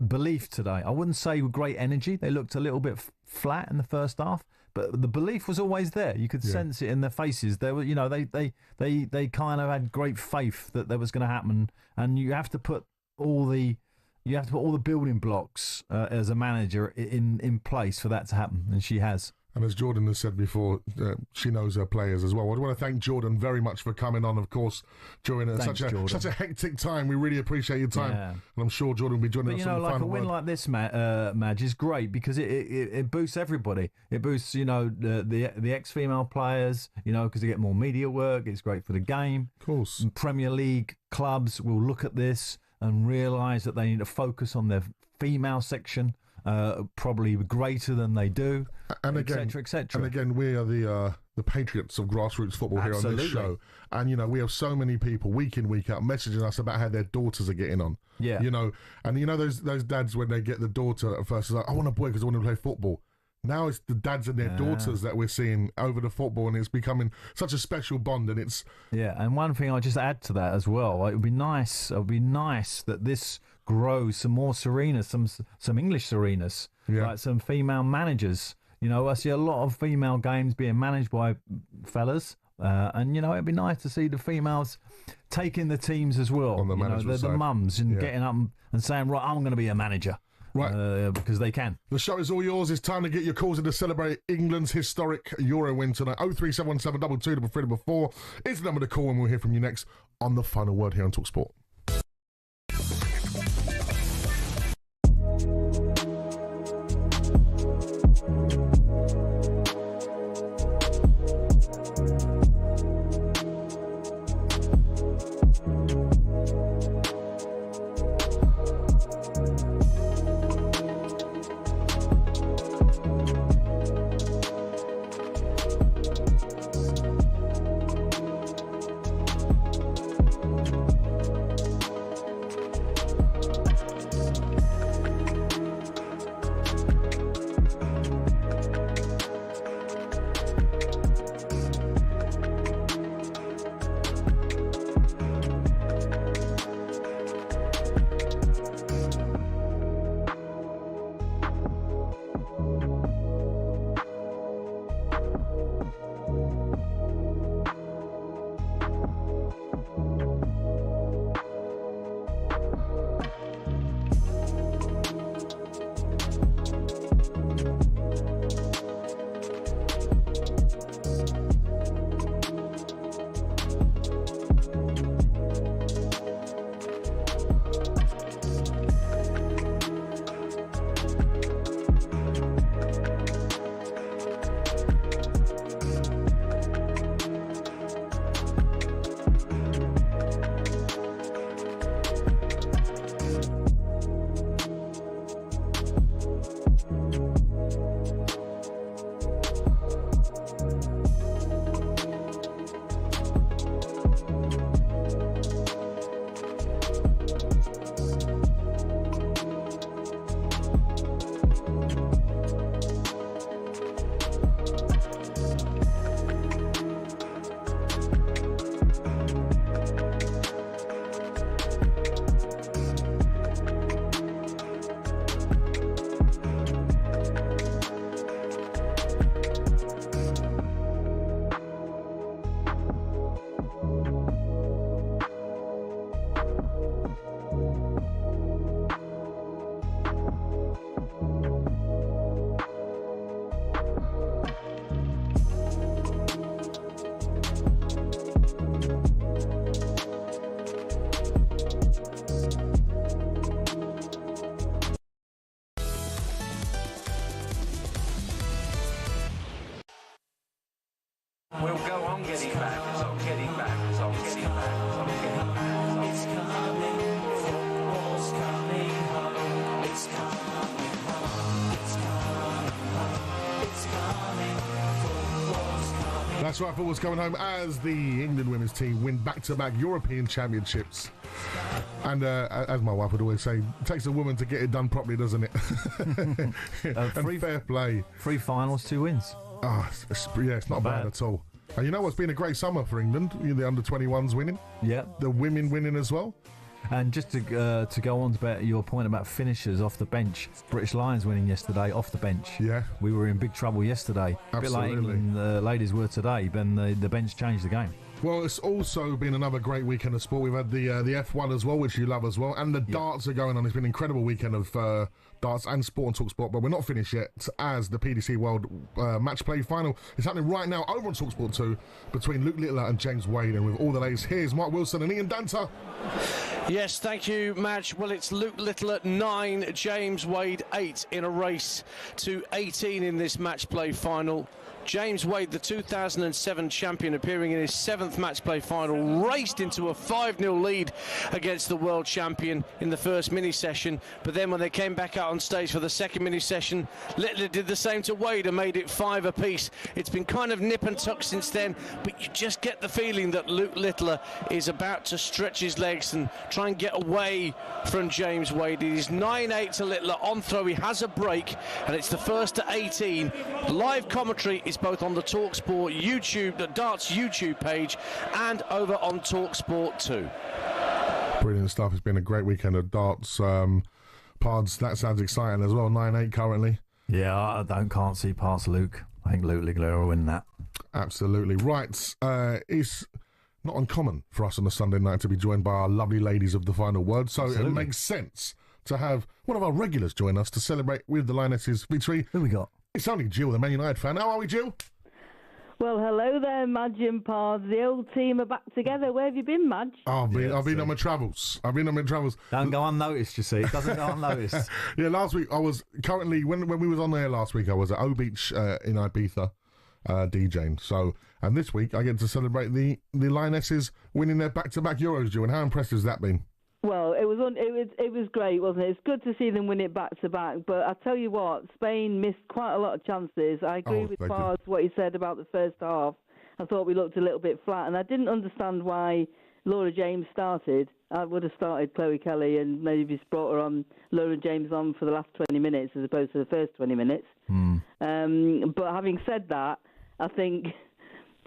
belief today. I wouldn't say with great energy. They looked a little bit flat in the first half, but the belief was always there. You could sense it in their faces. They were, they kind of had great faith that was going to happen. And you have to put all the building blocks as a manager in place for that to happen, and she has. And as Jordan has said before, she knows her players as well. I want to thank Jordan very much for coming on, of course, during such a hectic time. We really appreciate your time. Yeah. And I'm sure Jordan will be joining us on the final win word. like this, Madge, is great because it boosts everybody. It boosts, the ex-female players, because they get more media work. It's great for the game. Of course. Premier League clubs will look at this and realise that they need to focus on their female section, probably greater than they do, and again, et cetera. And again, we are the patriots of grassroots football here on this show. And, we have so many people week in, week out messaging us about how their daughters are getting on. Yeah. And those dads, when they get the daughter at first, is like, I want a boy because I want to play football. Now it's the dads and their daughters that we're seeing over the football, and it's becoming such a special bond. And it's and one thing I'll just add to that as well. It would be nice that this grows some more Serenas, some English Serenas, like some female managers. I see a lot of female games being managed by fellas, and it'd be nice to see the females taking the teams as well. On the management side. The mums and getting up and saying, right, I'm going to be a manager. Right. Because they can. The show is all yours. It's time to get your calls in to celebrate England's historic Euro win tonight. 03717 22 is the number to call, and we'll hear from you next on The Final Word here on talkSPORT. I'm getting back, I'm getting back, I'm getting back, I'm getting back. It's coming, football's coming home. It's coming home, it's coming home, it's coming, football's coming. That's right, football's coming home as the England women's team win back-to-back European championships. And as my wife would always say, it takes a woman to get it done properly, doesn't it? And fair play. 3 finals, 2 wins. It's not bad at all. And you know what's been a great summer for England? The under-21s winning. Yeah. The women winning as well. And just to go on to your point about finishers off the bench, British Lions winning yesterday off the bench. Yeah. We were in big trouble yesterday. Absolutely. A bit like England ladies were today, then the bench changed the game. Well, it's also been another great weekend of sport. We've had the F1 as well, which you love as well, and the darts are going on. It's been an incredible weekend of darts and sport on talkSPORT, but we're not finished yet, as the PDC World Match Play Final is happening right now over on talkSPORT 2 between Luke Littler and James Wade. And with all the latest, here's Mark Wilson and Ian Danter. Yes, thank you, Madge. Well, it's Luke Littler 9, James Wade 8 in a race to 18 in this match play final. James Wade, the 2007 champion, appearing in his 7th match play final, raced into a 5-0 lead against the world champion in the first mini session. But then when they came back out on stage for the second mini session, Littler did the same to Wade and made it 5 apiece. It's been kind of nip and tuck since then, but you just get the feeling that Luke Littler is about to stretch his legs and try and get away from James Wade. It is 9-8 to Littler on throw. He has a break, and it's the first to 18. Live commentary is both on the talkSPORT YouTube, the Darts YouTube page, and over on talkSPORT 2. Brilliant stuff. It's been a great weekend of darts. Pards, that sounds exciting as well. 9-8 currently. Yeah, I can't see past Luke. I think Luke Littler will win that. Absolutely. Right. It's not uncommon for us on a Sunday night to be joined by our lovely ladies of the final word, so It makes sense to have one of our regulars join us to celebrate with the Lionesses victory. Who we got? It's only Jill, the Man United fan. How are we, Jill? Well, hello there, Madge and Pards. The old team are back together. Where have you been, Madge? I've been on my travels. Don't go unnoticed, you see. It doesn't go unnoticed. Yeah, last week I was currently, when we was on there last week, I was at O Beach in Ibiza DJing. So, and this week I get to celebrate the Lionesses winning their back-to-back Euros, Jill. And how impressive has that been? Well, it was great, wasn't it? It's good to see them win it back to back. But I tell you what, Spain missed quite a lot of chances. I agree with Pards what he said about the first half. I thought we looked a little bit flat, and I didn't understand why Laura James started. I would have started Chloe Kelly and maybe just brought her on, Laura James on for the last 20 minutes as opposed to the first 20 minutes. But having said that, I think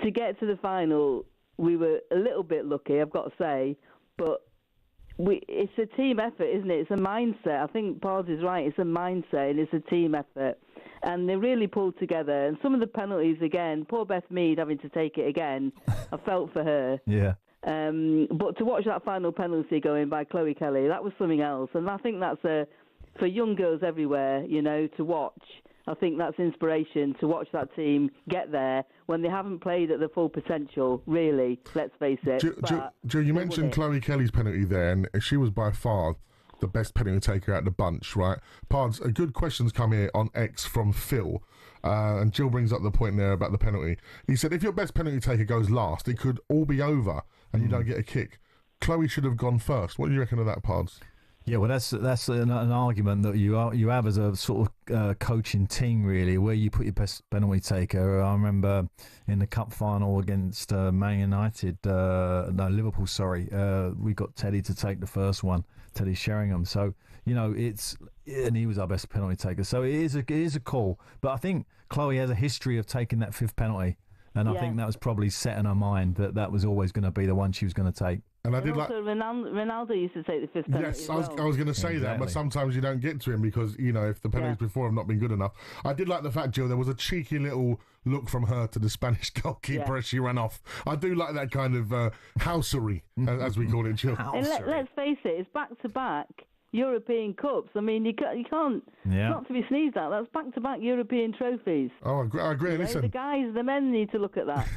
to get to the final, we were a little bit lucky, I've got to say, but it's a team effort, isn't it? It's a mindset. I think Pards is right. It's a mindset and it's a team effort. And they really pulled together. And some of the penalties, again, poor Beth Mead having to take it again, I felt for her. Yeah. But to watch that final penalty going by Chloe Kelly, that was something else. And I think that's for young girls everywhere, to watch. I think that's inspiration to watch that team get there when they haven't played at their full potential, really, let's face it. Joe, you mentioned Chloe Kelly's penalty there, and she was by far the best penalty taker out of the bunch, right? Pards, a good question's come here on X from Phil, and Jill brings up the point there about the penalty. He said, if your best penalty taker goes last, it could all be over and you don't get a kick. Chloe should have gone first. What do you reckon of that, Pards? Yeah, well, that's an argument that you have as a sort of coaching team, really, where you put your best penalty taker. I remember in the cup final against Man United, Liverpool, sorry, we got Teddy to take the first one, Teddy Sheringham. So, and he was our best penalty taker. So it is a call. But I think Chloe has a history of taking that 5th penalty, and I think that was probably set in her mind that was always going to be the one she was going to take. And I did also, Ronaldo used to take the 5th penalty. Yes, I was going to say that, but sometimes you don't get to him because, if the penalties before have not been good enough. I did like the fact, Jill, there was a cheeky little look from her to the Spanish goalkeeper as she ran off. I do like that kind of housery, as we call it, Jill. And let's face it, it's back-to-back European Cups. I mean, you can't not to be sneezed at. That's back-to-back European trophies. Oh, I agree. Listen, the men need to look at that.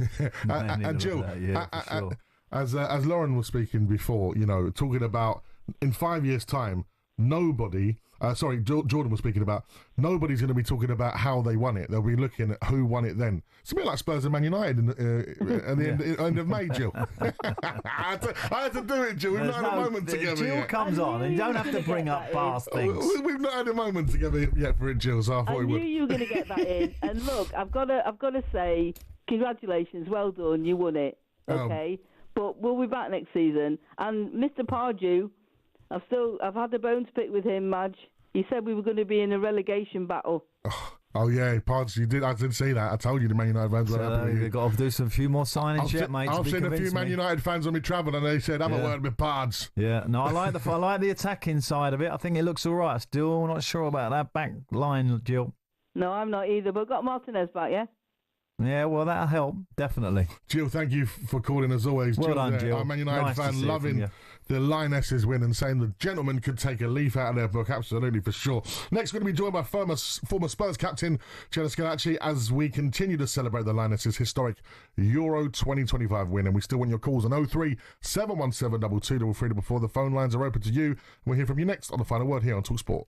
and Jill, for sure. As Lauren was speaking before, talking about in 5 years' time, nobody. Jordan was speaking about, nobody's going to be talking about how they won it. They'll be looking at who won it then. It's a bit like Spurs and Man United at the end of May, Jill. I had to do it, Jill. We've not had a moment together Jill yet. comes on and you don't have to bring up past things. We've not had a moment together yet for it, Jill, so I thought I we knew would. you were going to get that in. And look, I've got to say, congratulations, well done, you won it. Okay, but we'll be back next season. And Mr. Pardew, I've had the bone to pick with him, Madge. He said we were going to be in a relegation battle. Oh yeah, Pards, you did. I did see that. I told you the Man United fans were happy with you. You've got to do some few more signings yet, mate. I've seen a few Man United fans on me travel, and they said, "Have a word with Pards." Yeah, no, I like the attacking side of it. I think it looks all right. Still not sure about that back line, Jill. No, I'm not either. But got Martinez back, yeah. Yeah, well, that'll help, definitely. Jill, thank you for calling as always. Well done, Jill. Our Man United Nice to fan see it loving from you. the Lionesses win and saying the gentleman could take a leaf out of their book, absolutely, for sure. Next, we're going to be joined by former Spurs captain Gianna Schillaci as we continue to celebrate the Lionesses' historic Euro 2025 win. And we still want your calls on 03 717 2233 before the phone lines are open to you. And we'll hear from you next on The Final Word here on talkSPORT.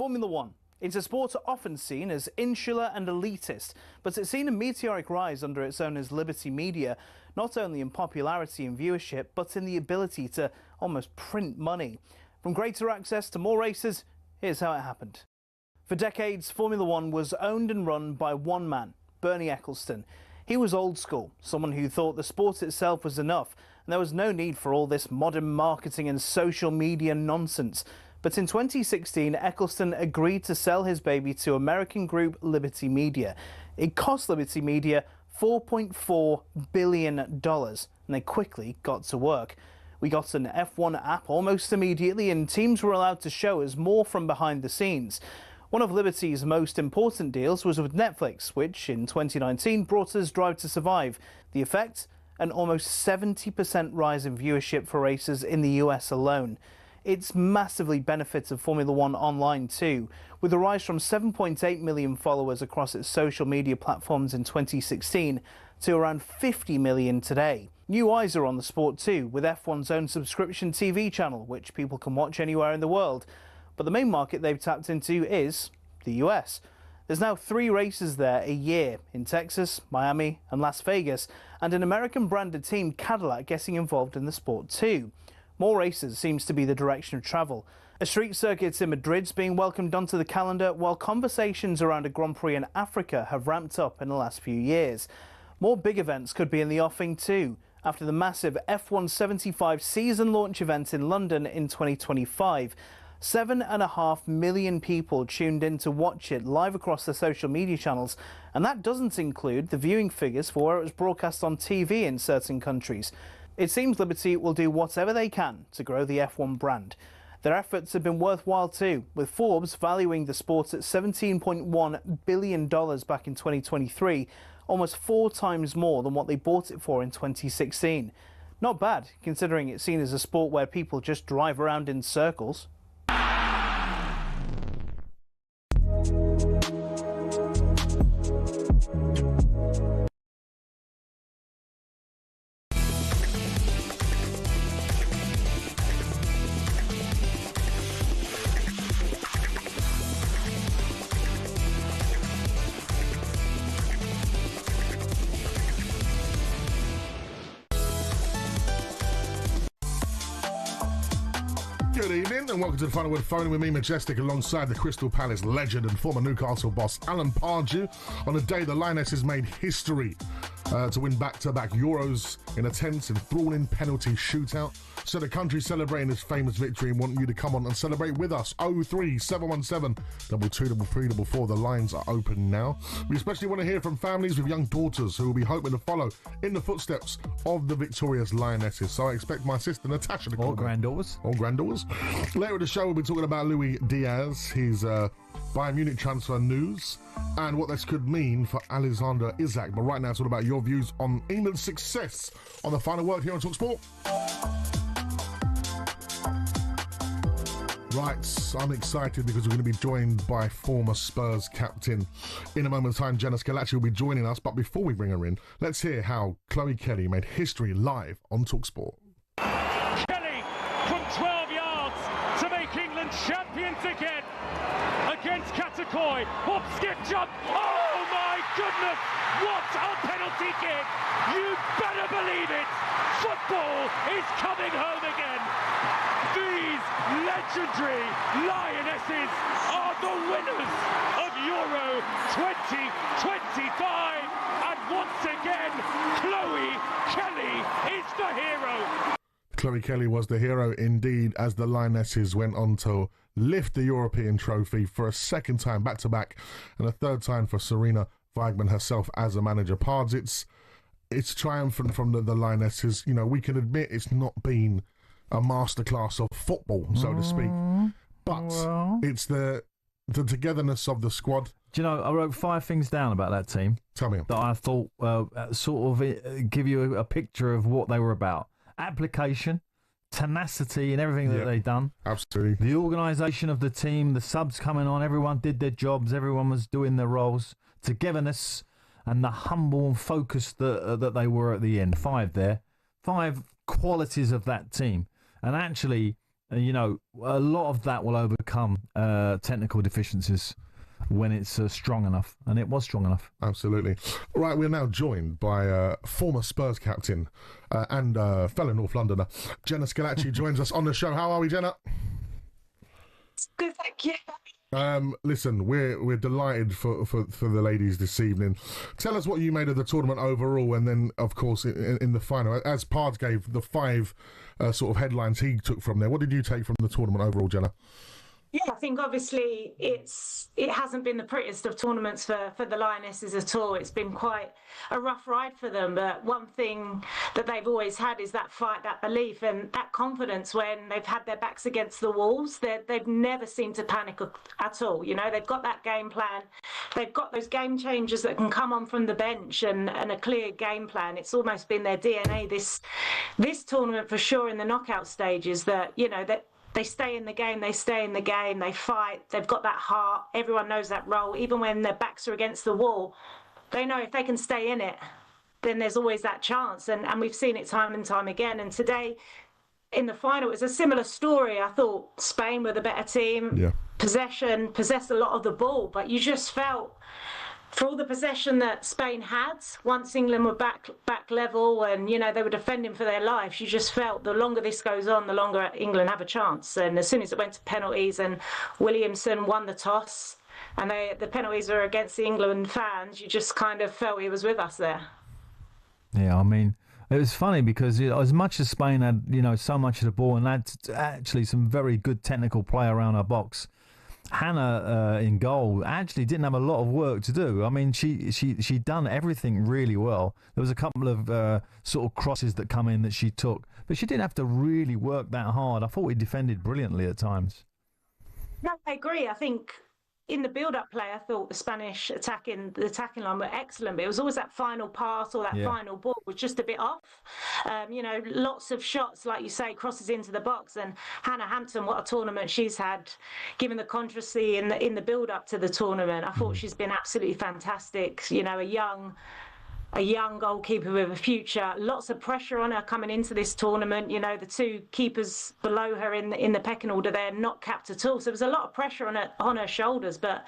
Formula One. It's a sport often seen as insular and elitist, but it's seen a meteoric rise under its owners Liberty Media, not only in popularity and viewership, but in the ability to almost print money. From greater access to more races, here's how it happened. For decades, Formula One was owned and run by one man, Bernie Ecclestone. He was old school, someone who thought the sport itself was enough, and there was no need for all this modern marketing and social media nonsense. But in 2016, Ecclestone agreed to sell his baby to American group Liberty Media. It cost Liberty Media $4.4 billion, and they quickly got to work. We got an F1 app almost immediately, and teams were allowed to show us more from behind the scenes. One of Liberty's most important deals was with Netflix, which in 2019 brought us Drive to Survive. The effect? An almost 70% rise in viewership for races in the US alone. It's massively benefited Formula One online too, with a rise from 7.8 million followers across its social media platforms in 2016 to around 50 million today. New eyes are on the sport too, with F1's own subscription TV channel, which people can watch anywhere in the world. But the main market they've tapped into is the US. There's now 3 races there a year, in Texas, Miami and Las Vegas, and an American-branded team, Cadillac, getting involved in the sport too. More races seems to be the direction of travel. A street circuit in Madrid's being welcomed onto the calendar, while conversations around a Grand Prix in Africa have ramped up in the last few years. More big events could be in the offing too, after the massive F1 75 season launch event in London in 2025. 7.5 million people tuned in to watch it live across their social media channels, and that doesn't include the viewing figures for where it was broadcast on TV in certain countries. It seems Liberty will do whatever they can to grow the F1 brand. Their efforts have been worthwhile too, with Forbes valuing the sport at $17.1 billion back in 2023, almost 4 times more than what they bought it for in 2016. Not bad, considering it's seen as a sport where people just drive around in circles. Good evening and welcome to the Final Word Phone with me, Majestic, alongside the Crystal Palace legend and former Newcastle boss Alan Pardew on a day the Lionesses made history to win back-to-back Euros in a tense, enthralling penalty shootout. So the country's celebrating this famous victory and want you to come on and celebrate with us. 03717 223344. The lines are open now. We especially want to hear from families with young daughters who will be hoping to follow in the footsteps of the victorious Lionesses. So I expect my sister Natasha to call. Or granddaughters. Or granddaughters. Later in the show, we'll be talking about Luis Diaz, his Bayern Munich transfer news, and what this could mean for Alexander Isak. But right now, it's all about your views on England's success on the Final Word here on talkSPORT. Right, I'm excited because we're going to be joined by former Spurs captain. In a moment's time, Jenna Scalacci will be joining us. But before we bring her in, let's hear how Chloe Kelly made history live on talkSPORT. Kelly from 12 yards to make England champions again against Katakoi. Hop, skip, jump. Oh my goodness! What a penalty kick! You better believe it! Football is coming home again. These legendary Lionesses are the winners of Euro 2025, and once again, Chloe Kelly is the hero. Chloe Kelly was the hero indeed, as the Lionesses went on to lift the European trophy for a second time back-to-back, and a third time for Serena Weigmann herself as a manager. Pards, it's triumphant from the Lionesses. You know, we can admit it's not been a masterclass of football, so to speak, but it's the togetherness of the squad. Do you know, I wrote 5 things down about that team. Tell me. That I thought sort of give you a picture of what they were about. Application, tenacity and everything that they've done. Absolutely. The organisation of the team, the subs coming on, everyone did their jobs, everyone was doing their roles. Togetherness and the humble and focused that they were at the end. 5 there. 5 qualities of that team. And actually, you know, a lot of that will overcome technical deficiencies when it's strong enough. And it was strong enough. Absolutely. Right, we're now joined by former Spurs captain and fellow North Londoner, Jenna Scalacci joins us on the show. How are we, Jenna? Good, thank you. Listen, we're delighted for the ladies this evening. Tell us what you made of the tournament overall, and then, of course, in the final, as Pards gave the 5 sort of headlines he took from there. What did you take from the tournament overall, Jenna? Yeah, I think obviously it hasn't been the prettiest of tournaments for the Lionesses at all. It's been quite a rough ride for them. But one thing that they've always had is that fight, that belief and that confidence when they've had their backs against the walls. They've never seemed to panic at all. You know, they've got that game plan. They've got those game changers that can come on from the bench and a clear game plan. It's almost been their DNA this tournament for sure in the knockout stages that, you know, that they stay in the game, they fight, they've got that heart, everyone knows that role. Even when their backs are against the wall, they know if they can stay in it, then there's always that chance. And we've seen it time and time again. And today, in the final, it was a similar story. I thought Spain were the better team. Yeah. Possession, possessed a lot of the ball, but you just felt, for all the possession that Spain had, once England were back level and, you know, they were defending for their lives, you just felt the longer this goes on, the longer England have a chance. And as soon as it went to penalties and Williamson won the toss and the penalties were against the England fans, you just kind of felt he was with us there. Yeah, I mean, it was funny because as much as Spain had, you know, so much of the ball and had actually some very good technical play around our box, Hannah in goal actually didn't have a lot of work to do. I mean, she'd done everything really well. There was a couple of sort of crosses that come in that she took, but she didn't have to really work that hard. I thought we defended brilliantly at times. No, I agree. I think in the build-up play, I thought the Spanish attacking line were excellent, but it was always that final pass or that final ball was just a bit off. You know, lots of shots, like you say, crosses into the box. And Hannah Hampton, what a tournament she's had, given the controversy in the build-up to the tournament. I thought she's been absolutely fantastic. You know, a young goalkeeper with a future. Lots of pressure on her coming into this tournament. You know, the two keepers below her in the pecking order, they're not capped at all. So there was a lot of pressure on her shoulders, but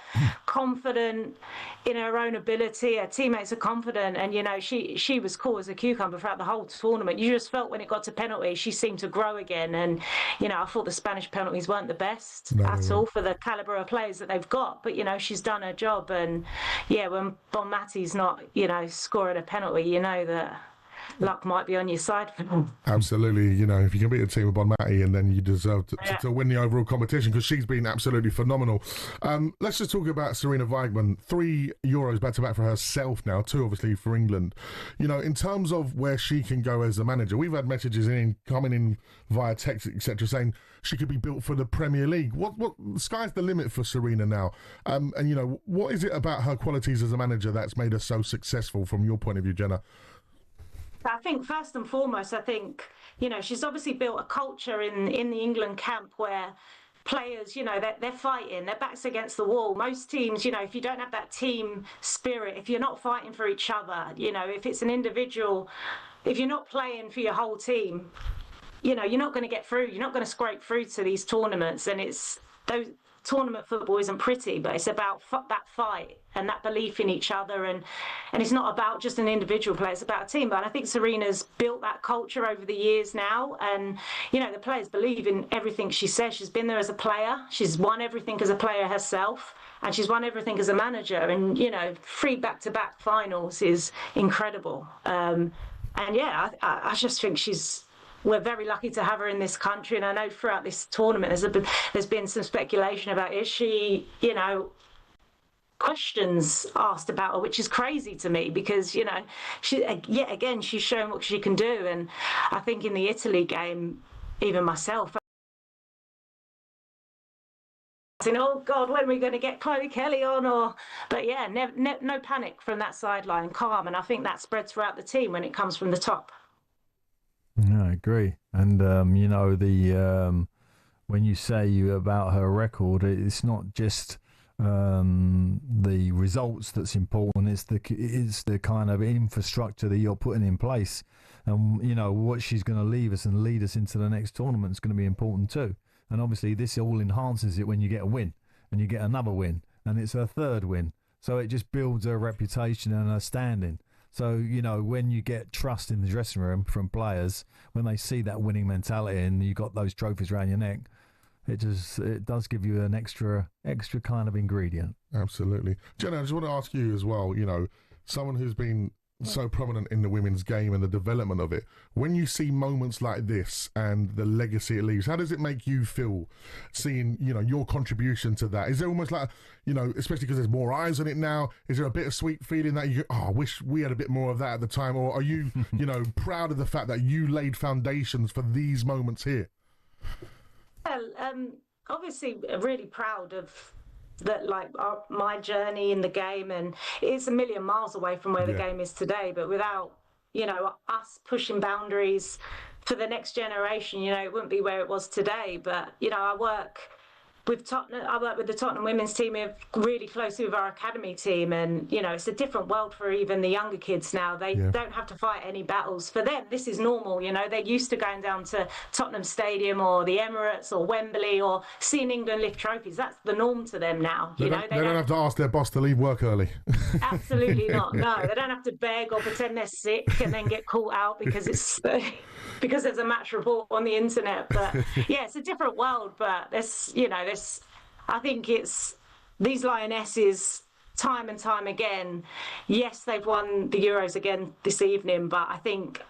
confident in her own ability. Her teammates are confident, and you know, she was cool as a cucumber throughout the whole tournament. You just felt when it got to penalties, she seemed to grow again. And you know, I thought the Spanish penalties weren't the best at all for the calibre of players that they've got. But you know, she's done her job, and yeah, when Bonmati's not, you know, scoring a penalty, you know that luck might be on your side for them. Absolutely, you know, if you can beat a team with Bonmati, and then you deserve to win the overall competition, because she's been absolutely phenomenal. Let's just talk about Sarina Wiegman. 3 Euros back-to-back for herself now, 2 obviously for England. You know, in terms of where she can go as a manager, we've had messages coming in via text, etc., saying she could be built for the Premier League. What sky's the limit for Sarina now? And you know, what is it about her qualities as a manager that's made her so successful from your point of view, Jenna? I think first and foremost, I think, you know, she's obviously built a culture in the England camp where players, you know, they're fighting, their backs against the wall. Most teams, you know, if you don't have that team spirit, if you're not fighting for each other, you know, if it's an individual, if you're not playing for your whole team, you know, you're not going to get through. You're not going to scrape through to these tournaments. And it's those tournament football isn't pretty, but it's about that fight and that belief in each other. And it's not about just an individual player, it's about a team. But I think Sarina's built that culture over the years now. And, you know, the players believe in everything she says. She's been there as a player. She's won everything as a player herself. And she's won everything as a manager. And, you know, 3 back-to-back finals is incredible. And, yeah, I just think we're very lucky to have her in this country. And I know throughout this tournament there's been some speculation about, is she, you know, questions asked about her, which is crazy to me because, you know, yet again, she's shown what she can do. And I think in the Italy game, even myself, saying, oh God, when are we going to get Chloe Kelly on? But yeah, no panic from that sideline, calm. And I think that spreads throughout the team when it comes from the top. Yeah, I agree. And, you know, when you say about her record, it's not just the results that's important. It's the kind of infrastructure that you're putting in place. And, you know, what she's going to leave us and lead us into the next tournament is going to be important too. And obviously this all enhances it when you get a win and you get another win and it's her 3rd win. So it just builds her reputation and her standing. So, you know, when you get trust in the dressing room from players, when they see that winning mentality and you got those trophies around your neck, it does give you an extra kind of ingredient. Absolutely. Jenna, I just want to ask you as well, you know, someone who's been so prominent in the women's game and the development of it, when you see moments like this and the legacy it leaves, how does it make you feel seeing, you know, your contribution to that? Is there almost like, you know, especially because there's more eyes on it now, is there a bit of sweet feeling that you go, oh, I wish we had a bit more of that at the time? Or are you, you know, proud of the fact that you laid foundations for these moments here? Well, obviously really proud of that, like my journey in the game, and it's a million miles away from where the game is today, but without, you know, us pushing boundaries for the next generation, you know, it wouldn't be where it was today. But, you know, I work with Tottenham, I work with the Tottenham women's team. We're really closely with our academy team, and it's a different world for even the younger kids now. They don't have to fight any battles. For them, this is normal. They're used to going down to Tottenham Stadium or the Emirates or Wembley or seeing England lift trophies. That's the norm to them now. They don't have to ask their boss to leave work early. Absolutely not. No, they don't have to beg or pretend they're sick and then get caught out because it's because there's a match report on the internet. But yeah, it's a different world. But I think it's these Lionesses time and time again. Yes, they've won the Euros again this evening, but I think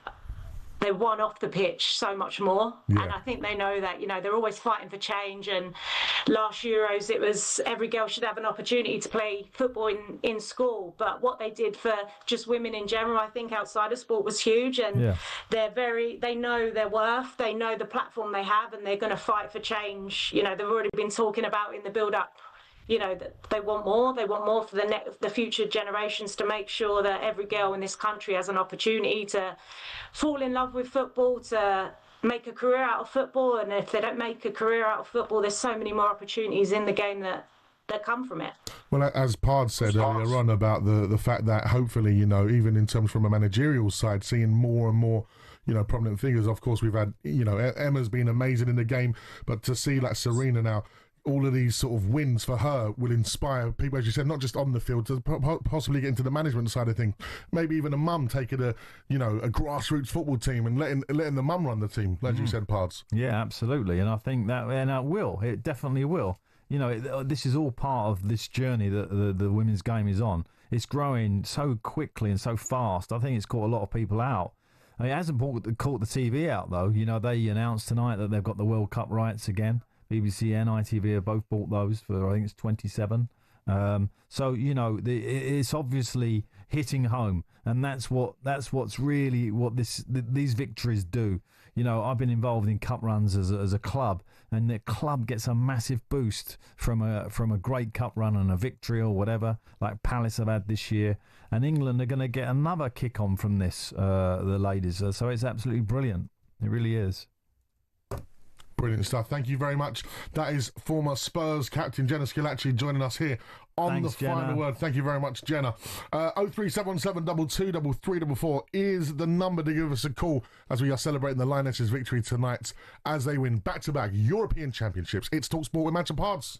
they won off the pitch so much more. And I think they know that, they're always fighting for change. And last Euros, it was every girl should have an opportunity to play football in school. But what they did for just women in general, I think outside of sport was huge. And they know their worth, they know the platform they have, and they're going to fight for change. They've already been talking about in the build-up, that they want more. They want more for the future generations, to make sure that every girl in this country has an opportunity to fall in love with football, to make a career out of football. And if they don't make a career out of football, there's so many more opportunities in the game that come from it. Well, as Pard said earlier on about the fact that hopefully, even in terms from a managerial side, seeing more and more prominent figures. Of course, we've had, Emma's been amazing in the game, but to see like Serena now, all of these sort of wins for her will inspire people, as you said, not just on the field, to possibly get into the management side of things. Maybe even a mum taking a grassroots football team and letting the mum run the team, as you said, Pards. Yeah, absolutely. And I think that, it definitely will. This is all part of this journey that the women's game is on. It's growing so quickly and so fast. I think it's caught a lot of people out. It hasn't caught the TV out, though. They announced tonight that they've got the World Cup rights again. BBC and ITV have both bought those for, I think it's 27. It's obviously hitting home, and that's what's really what these victories do. I've been involved in cup runs as a club, and the club gets a massive boost from a great cup run and a victory or whatever, like Palace have had this year. And England are going to get another kick on from this, the ladies. So it's absolutely brilliant. It really is. Brilliant stuff. Thank you very much. That is former Spurs captain Jenna Schillaci joining us here on the final word. Thank you very much, Jenna. 03717 223344 is the number to give us a call as we are celebrating the Lionesses' victory tonight as they win back-to-back European Championships. It's talkSPORT with Match and Pards.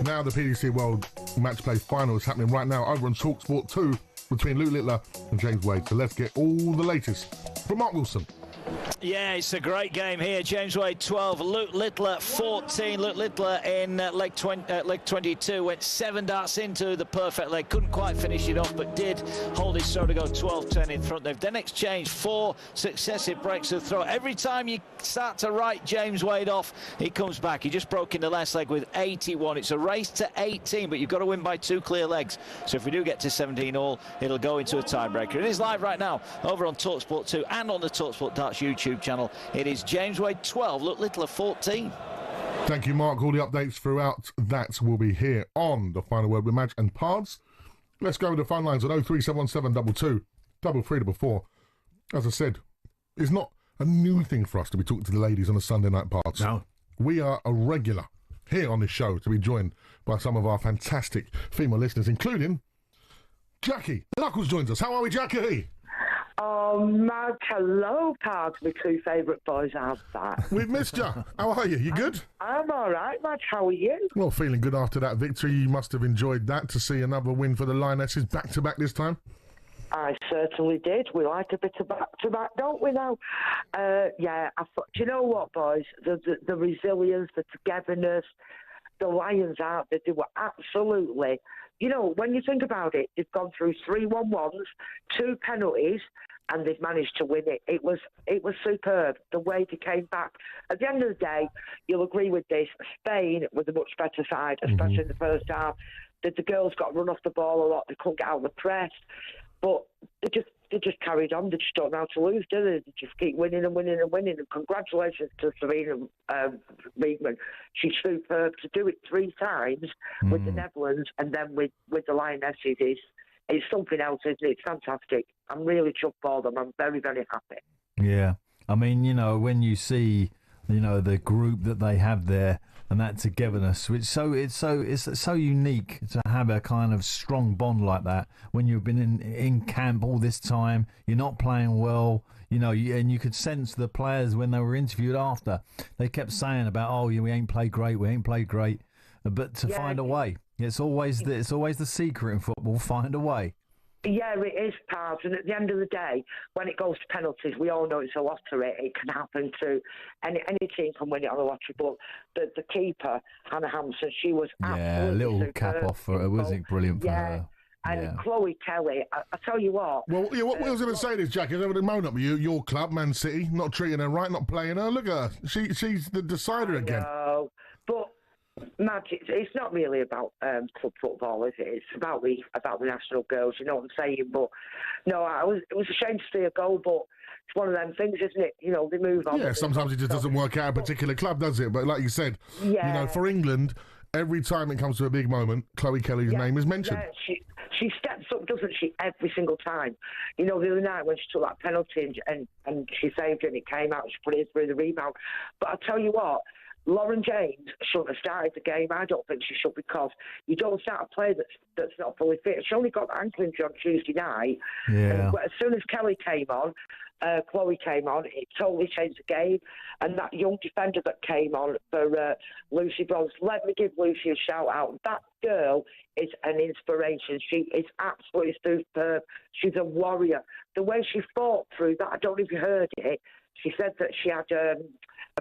Now the PDC World Match Play Final is happening right now over on talkSPORT 2 between Luke Littler and James Wade. So let's get all the latest from Mark Wilson. Yeah, it's a great game here. James Wade 12, Luke Littler 14. Luke Littler in leg 22 went 7 darts into the perfect leg. Couldn't quite finish it off, but did hold his throw to go 12-10 in front. They've then exchanged 4 successive breaks of throw. Every time you start to write James Wade off, he comes back. He just broke in the last leg with 81. It's a race to 18, but you've got to win by 2 clear legs. So if we do get to 17 all, it'll go into a tiebreaker. It is live right now over on talkSPORT 2 and on the talkSPORT Darts YouTube channel. It is James Wade 12, Luke Littler 14. Thank you, Mark. All the updates throughout that will be here on the Final Word with Madge and Pards. Let's go with the phone lines at 03717 22344. As I said, it's not a new thing for us to be talking to the ladies on a Sunday night, Pards. No. We are a regular here on this show to be joined by some of our fantastic female listeners, including Jackie Knuckles joins us. How are we, Jackie? Oh, Madge, hello, Pards, my 2 favourite boys out there. We've missed you. How are you? You good? I'm all right, Madge. How are you? Well, feeling good after that victory. You must have enjoyed that, to see another win for the Lionesses back-to-back this time. I certainly did. We like a bit of back-to-back, don't we now? Yeah, I thought, do you know what, boys? The resilience, the togetherness, the Lions out there, they were absolutely... You know, when you think about it, they've gone through 3 1-1s, 2 penalties, and they've managed to win it. It was superb, the way they came back. At the end of the day, you'll agree with this, Spain was a much better side, especially in the first half. The girls got run off the ball a lot, they couldn't get out of the press, but they just carried on. They just don't know how to lose, do they? They just keep winning and winning and winning. And congratulations to Serena Wiegman. She's superb. To do it 3 times with the Netherlands and then with the Lionesses is something else, isn't it? It's fantastic. I'm really chuffed for them. I'm very, very happy. Yeah. I mean, you know, when you see, you know, the group that they have there and that togetherness, it's so unique to have a kind of strong bond like that when you've been in camp all this time. You're not playing well, you know, and you could sense the players when they were interviewed after. They kept saying about, oh, yeah, we ain't played great, but to find a way. It's always the secret in football. Find a way. Yeah, it is, Pards. And at the end of the day, when it goes to penalties, we all know it's a lottery. It can happen to any team can win it on a lottery. But the keeper, Hannah Hampson, she was absolutely a little superb. cap off for her. Wasn't brilliant for her. And Chloe Kelly, I tell you what. Well, yeah, what I was going to say is, Jackie, they would have moaned at you, your club, Man City, not treating her right, not playing her. Look at her. She's the decider again. No, but Madge, it's not really about club football, is it? It's about the national girls. You know what I'm saying? But no, it was a shame to see a goal, but it's one of them things, isn't it? You know, they move on. Yeah, sometimes it just doesn't work out a particular club, does it? But like you said, you know, for England, every time it comes to a big moment, Chloe Kelly's name is mentioned. Yeah, she steps up, doesn't she, every single time. You know, the other night when she took that penalty and she saved it and it came out, she put it through the rebound. But I'll tell you what, Lauren James shouldn't have started the game. I don't think she should, because you don't start a player that's not fully fit. She only got the ankle injury on Tuesday night. Yeah. But as soon as Kelly came on, Chloe came on, it totally changed the game. And that young defender that came on for Lucy Bronze, let me give Lucy a shout out. That girl is an inspiration. She is absolutely superb. She's a warrior. The way she fought through that, I don't know if you heard it, she said that she had a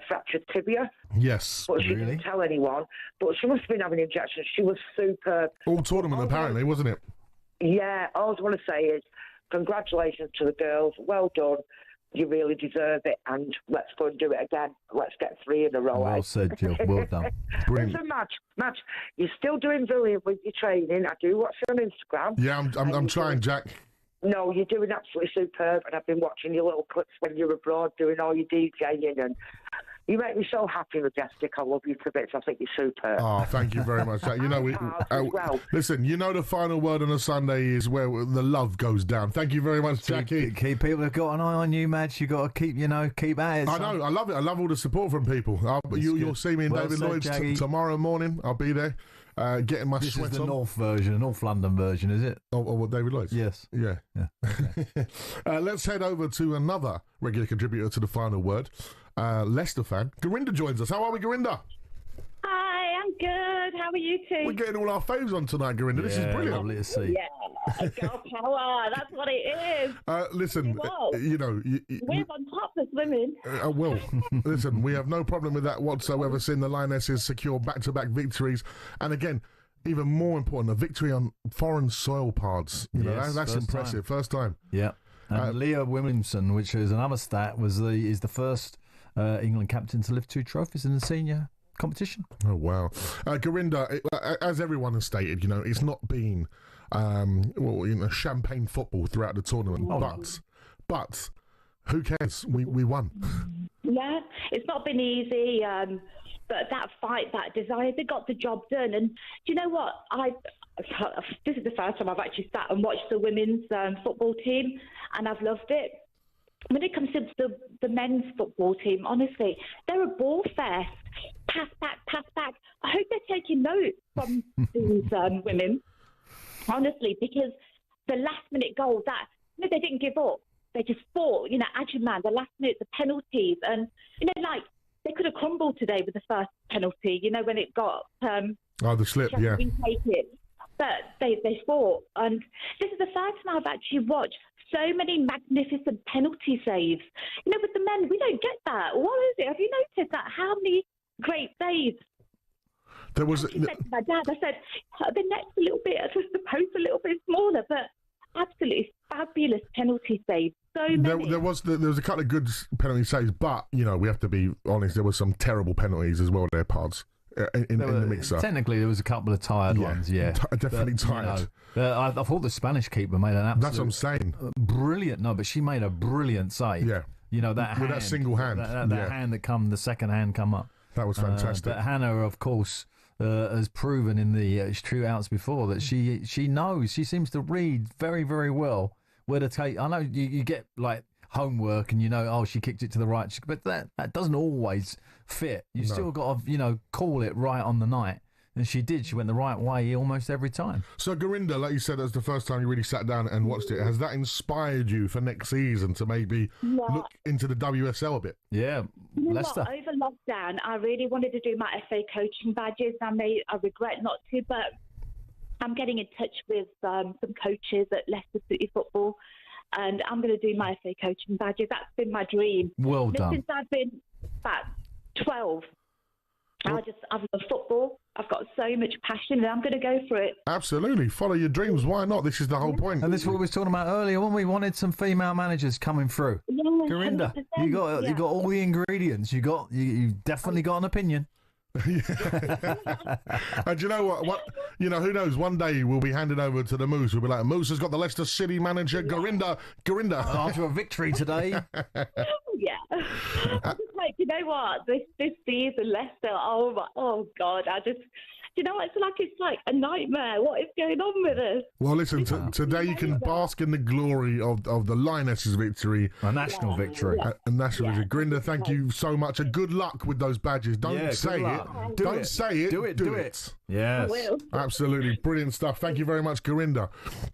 fractured tibia. Yes, but she didn't tell anyone. But she must have been having injections. She was superb. All tournament, apparently, wasn't it? Yeah, all I want to say is congratulations to the girls. Well done. You really deserve it, and let's go and do it again. Let's get 3 in a row. Well said, Jill. Well done. Brilliant. Listen, Madge, you're still doing brilliant with your training. I do watch you on Instagram. Yeah, I'm trying, Jack. No, you're doing absolutely superb, and I've been watching your little clips when you're abroad doing all your DJing, and you make me so happy, Majestic. I love you to bits. I think you're superb. Oh, thank you very much, Jack. You know, listen, you know the final word on a Sunday is where the love goes down. Thank you very much, Jackie. Keep people have got an eye on you, Madge. You got to keep at it. I know, I love it. I love all the support from people. You'll see me in David Lloyd's tomorrow morning. I'll be there. Getting my this sweat is the on. North London version, is it? Oh, what, David Lloyd's? Yes. Yeah. Okay. Let's head over to another regular contributor to the final word. Leicester fan. Gorinda joins us. How are we, Gorinda? Hi, I'm good. How are you two? We're getting all our faves on tonight, Gorinda. This is brilliant. Lovely to see. Yeah, girl power. That's what it is. Listen, you know... We're on top as women. Well, listen, we have no problem with that whatsoever, seeing the Lionesses secure back-to-back victories. And again, even more important, a victory on foreign soil, Pards. You know, Yes, that's first impressive. time. First time. Yeah. And Leah Williamson, which is another stat, is the first England captain to lift 2 trophies in the senior competition. Oh, wow. Gorinda, as everyone has stated, you know, it's not been champagne football throughout the tournament. But who cares? We won. Yeah, it's not been easy, but that fight, that desire, they got the job done. And do you know what? This is the first time I've actually sat and watched the women's football team, and I've loved it. When it comes to the men's football team, honestly, they're a ball fest. Pass back. I hope they're taking notes from these women, honestly, because the last-minute goal, they didn't give up. They just fought, Ajman, the last minute, the penalties. And, they could have crumbled today with the first penalty, when it got... the slip, yeah. We take it. But they fought. And this is the first time I've actually watched so many magnificent penalty saves. With the men, we don't get that. What is it? Have you noticed that? How many great saves? There was... I said to my dad, I said, the net's a little bit, the post a little bit smaller, but absolutely fabulous penalty saves. So many. There was a couple of good penalty saves, but, we have to be honest, there were some terrible penalties as well there, Pards. In the mixer. Technically, there was a couple of tired ones, yeah. Definitely tired. I thought the Spanish keeper made an absolute... That's what I'm saying. Brilliant. No, but she made a brilliant save. Yeah. That with that single hand. That hand the second hand come up. That was fantastic. But Hannah, of course, has proven in the shootouts before that she knows. She seems to read very, very well where to take... I know you get, homework and she kicked it to the right, but that doesn't always fit. You've still got to call it right on the night, and she did. She went the right way almost every time. So Gorinda, like you said, that's the first time you really sat down and watched it. Has that inspired you for next season to maybe look into the WSL a bit? Yeah, Leicester. Over lockdown, I really wanted to do my FA coaching badges, and I regret not to, but I'm getting in touch with some coaches at Leicester City Football, and I'm going to do my FA coaching badges. That's been my dream. Well done. Since I've been about 12. I've loved football. I've got so much passion, and I'm going to go for it. Absolutely. Follow your dreams. Why not? This is the whole point. And this is what we were talking about earlier when we wanted some female managers coming through. Yeah, Gorinda, you got all the ingredients. You've definitely got an opinion. And you know what? Who knows? One day we'll be handed over to the Moose. We'll be like, Moose has got the Leicester City manager, Gorinda. After a victory today. Yeah. I'm just like, you know what? This season, Leicester, oh God, it's like a nightmare. What is going on with us? Well, listen, today you can bask in the glory of the Lionesses victory. A national victory. A national victory. Grinda, thank you so much, and good luck with those badges. Don't say it. Don't say it. Do it. Yes. Absolutely. Brilliant stuff. Thank you very much, Gorinda.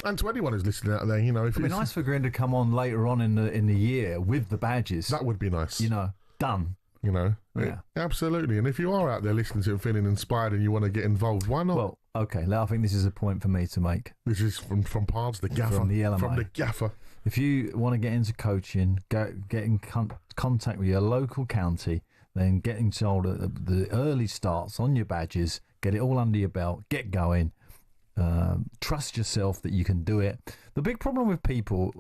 And to anyone who's listening out there, if it'd be nice for Gorinda to come on later on in the year with the badges. That would be nice. Done. Yeah. Absolutely. And if you are out there listening to it and feeling inspired and you want to get involved, why not? Well, okay. I think this is a point for me to make. This is from Pards, the gaffer. From the LMA. From the gaffer. If you want to get into coaching, get in contact with your local county, then getting told the early starts on your badges, get it all under your belt, get going, trust yourself that you can do it. The big problem with people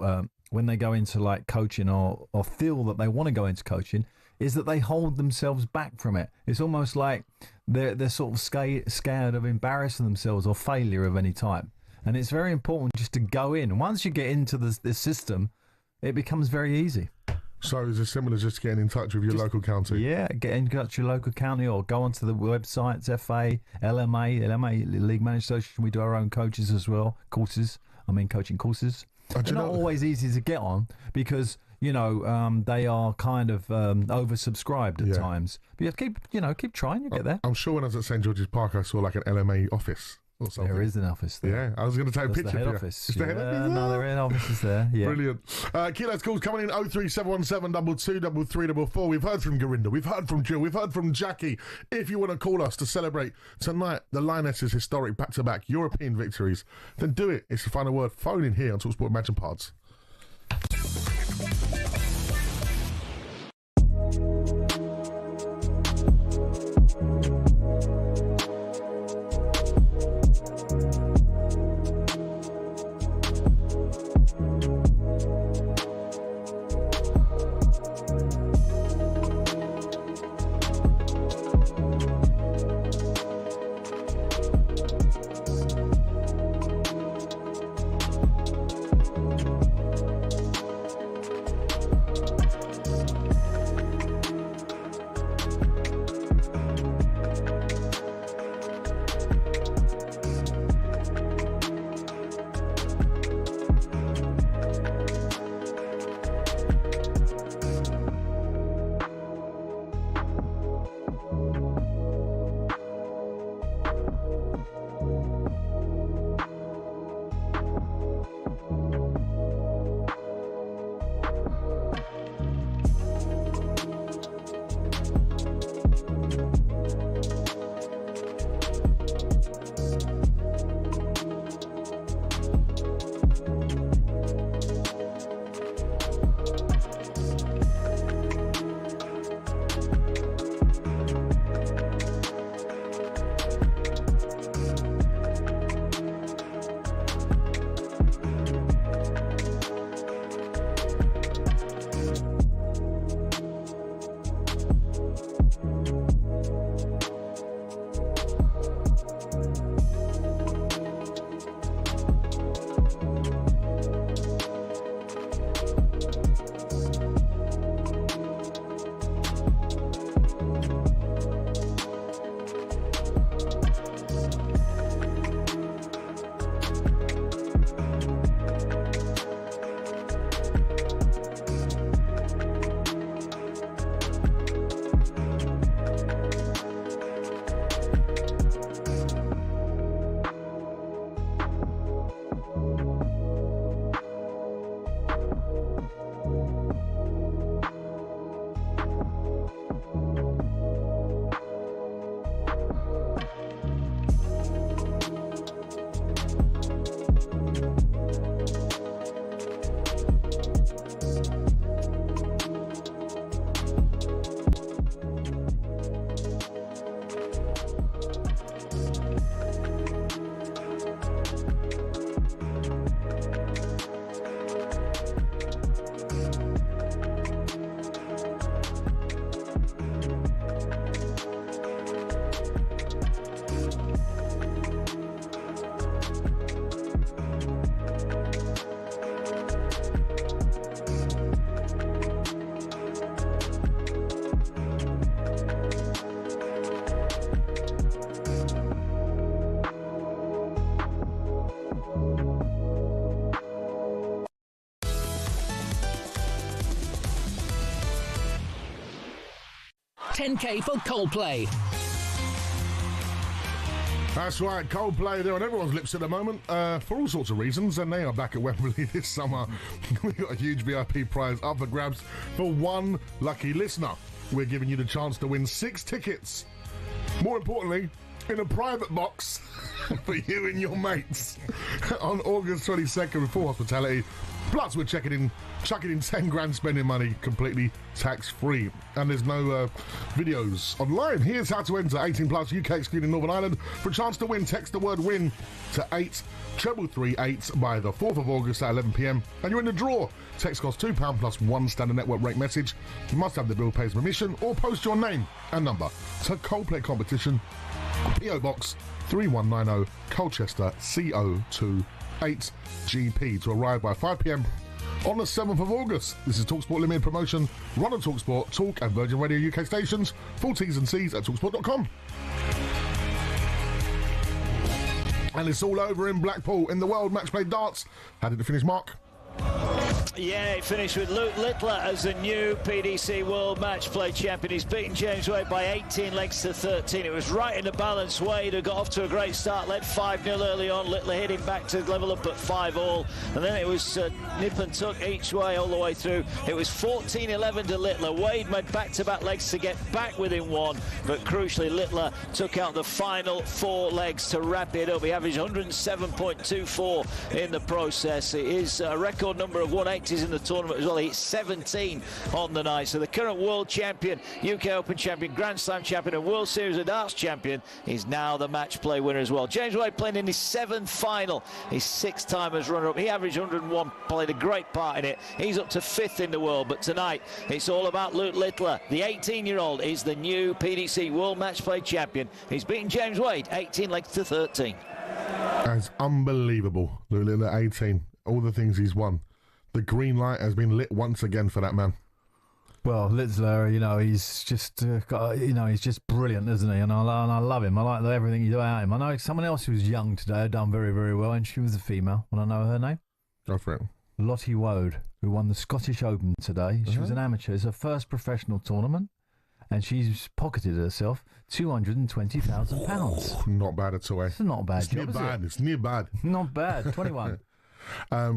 when they go into coaching or feel that they want to go into coaching is that they hold themselves back from it. It's almost like they're sort of scared of embarrassing themselves or failure of any type. And it's very important just to go in. And once you get into this system, it becomes very easy. So it's as simple as just getting in touch with your local county? Yeah, get in touch with your local county or go onto the websites, FA, LMA, League Managed Association. We do our own coaches as well, coaching courses. They're not always easy to get on because... they are kind of oversubscribed at times. But you have to keep trying. You get there. I'm sure when I was at St George's Park, I saw an LMA office or something. There is an office there. Yeah, I was going to take a That's picture. the head for you. office. It's the head office. No, the head office is there. Yeah. Brilliant. Kilo's calls coming in 03717 22 344. We've heard from Gorinda. We've heard from Jill. We've heard from Jackie. If you want to call us to celebrate tonight the Lionesses' historic back-to-back European victories, then do it. It's the final word. Phone in here on talkSPORT Imagine Pods. $10K for Coldplay. That's right, Coldplay, they're on everyone's lips at the moment for all sorts of reasons, and they are back at Wembley this summer. We've got a huge VIP prize up for grabs for one lucky listener. We're giving you the chance to win 6 tickets. More importantly, in a private box for you and your mates on August 22nd with full hospitality. Plus, we're chucking in 10 grand spending money completely tax-free. And there's no videos online. Here's how to enter. 18 plus, UK excluding Northern Ireland. For a chance to win, text the word WIN to 83338 by the 4th of August at 11 p.m. And you're in the draw. Text costs £2 plus 1 standard network rate message. You must have the bill pays permission or post your name and number to Coldplay Competition, PO Box 3190, Colchester, CO2 8GP, to arrive by 5 p.m. on the 7th of August. This is talkSPORT Limited Promotion, run on talkSPORT, Talk and Virgin Radio UK stations. Full T's and C's at talksport.com. And it's all over in Blackpool in the World Match Play Darts. How did it finish, Mark? Yeah, it finished with Luke Littler as the new PDC World Match Play Champion. He's beaten James Wade by 18 legs to 13. It was right in the balance. Wade, who got off to a great start, led 5-0 early on. Littler hit him back to level up at 5-all. And then it was nip and tuck each way all the way through. It was 14-11 to Littler. Wade made back-to-back legs to get back within one. But crucially, Littler took out the final 4 legs to wrap it up. He averaged 107.24 in the process. It is a record number of 180s in the tournament as well. He hit 17 on the night. So the current world champion, UK Open champion, Grand Slam champion and World Series of Darts champion is now the match play winner as well. James Wade playing in his 7th final, his 6th time as runner-up. He averaged 101, played a great part in it. He's up to 5th in the world, but tonight it's all about Luke Littler. The 18-year-old is the new PDC World Match Play champion. He's beaten James Wade 18 legs to 13. That's unbelievable. Luke Littler, 18. All the things he's won. The green light has been lit once again for that man. Well, Littler, he's just he's just brilliant, isn't he? And I love him. I like everything you do about him. I know someone else who was young today, done very, very well, and she was a female. Want to know her name? Go for it. Lottie Wode, who won the Scottish Open today. She was an amateur. It's her first professional tournament, and she's pocketed herself £220,000. Not bad at all. It's not a bad job, It's near bad. Not bad. 21.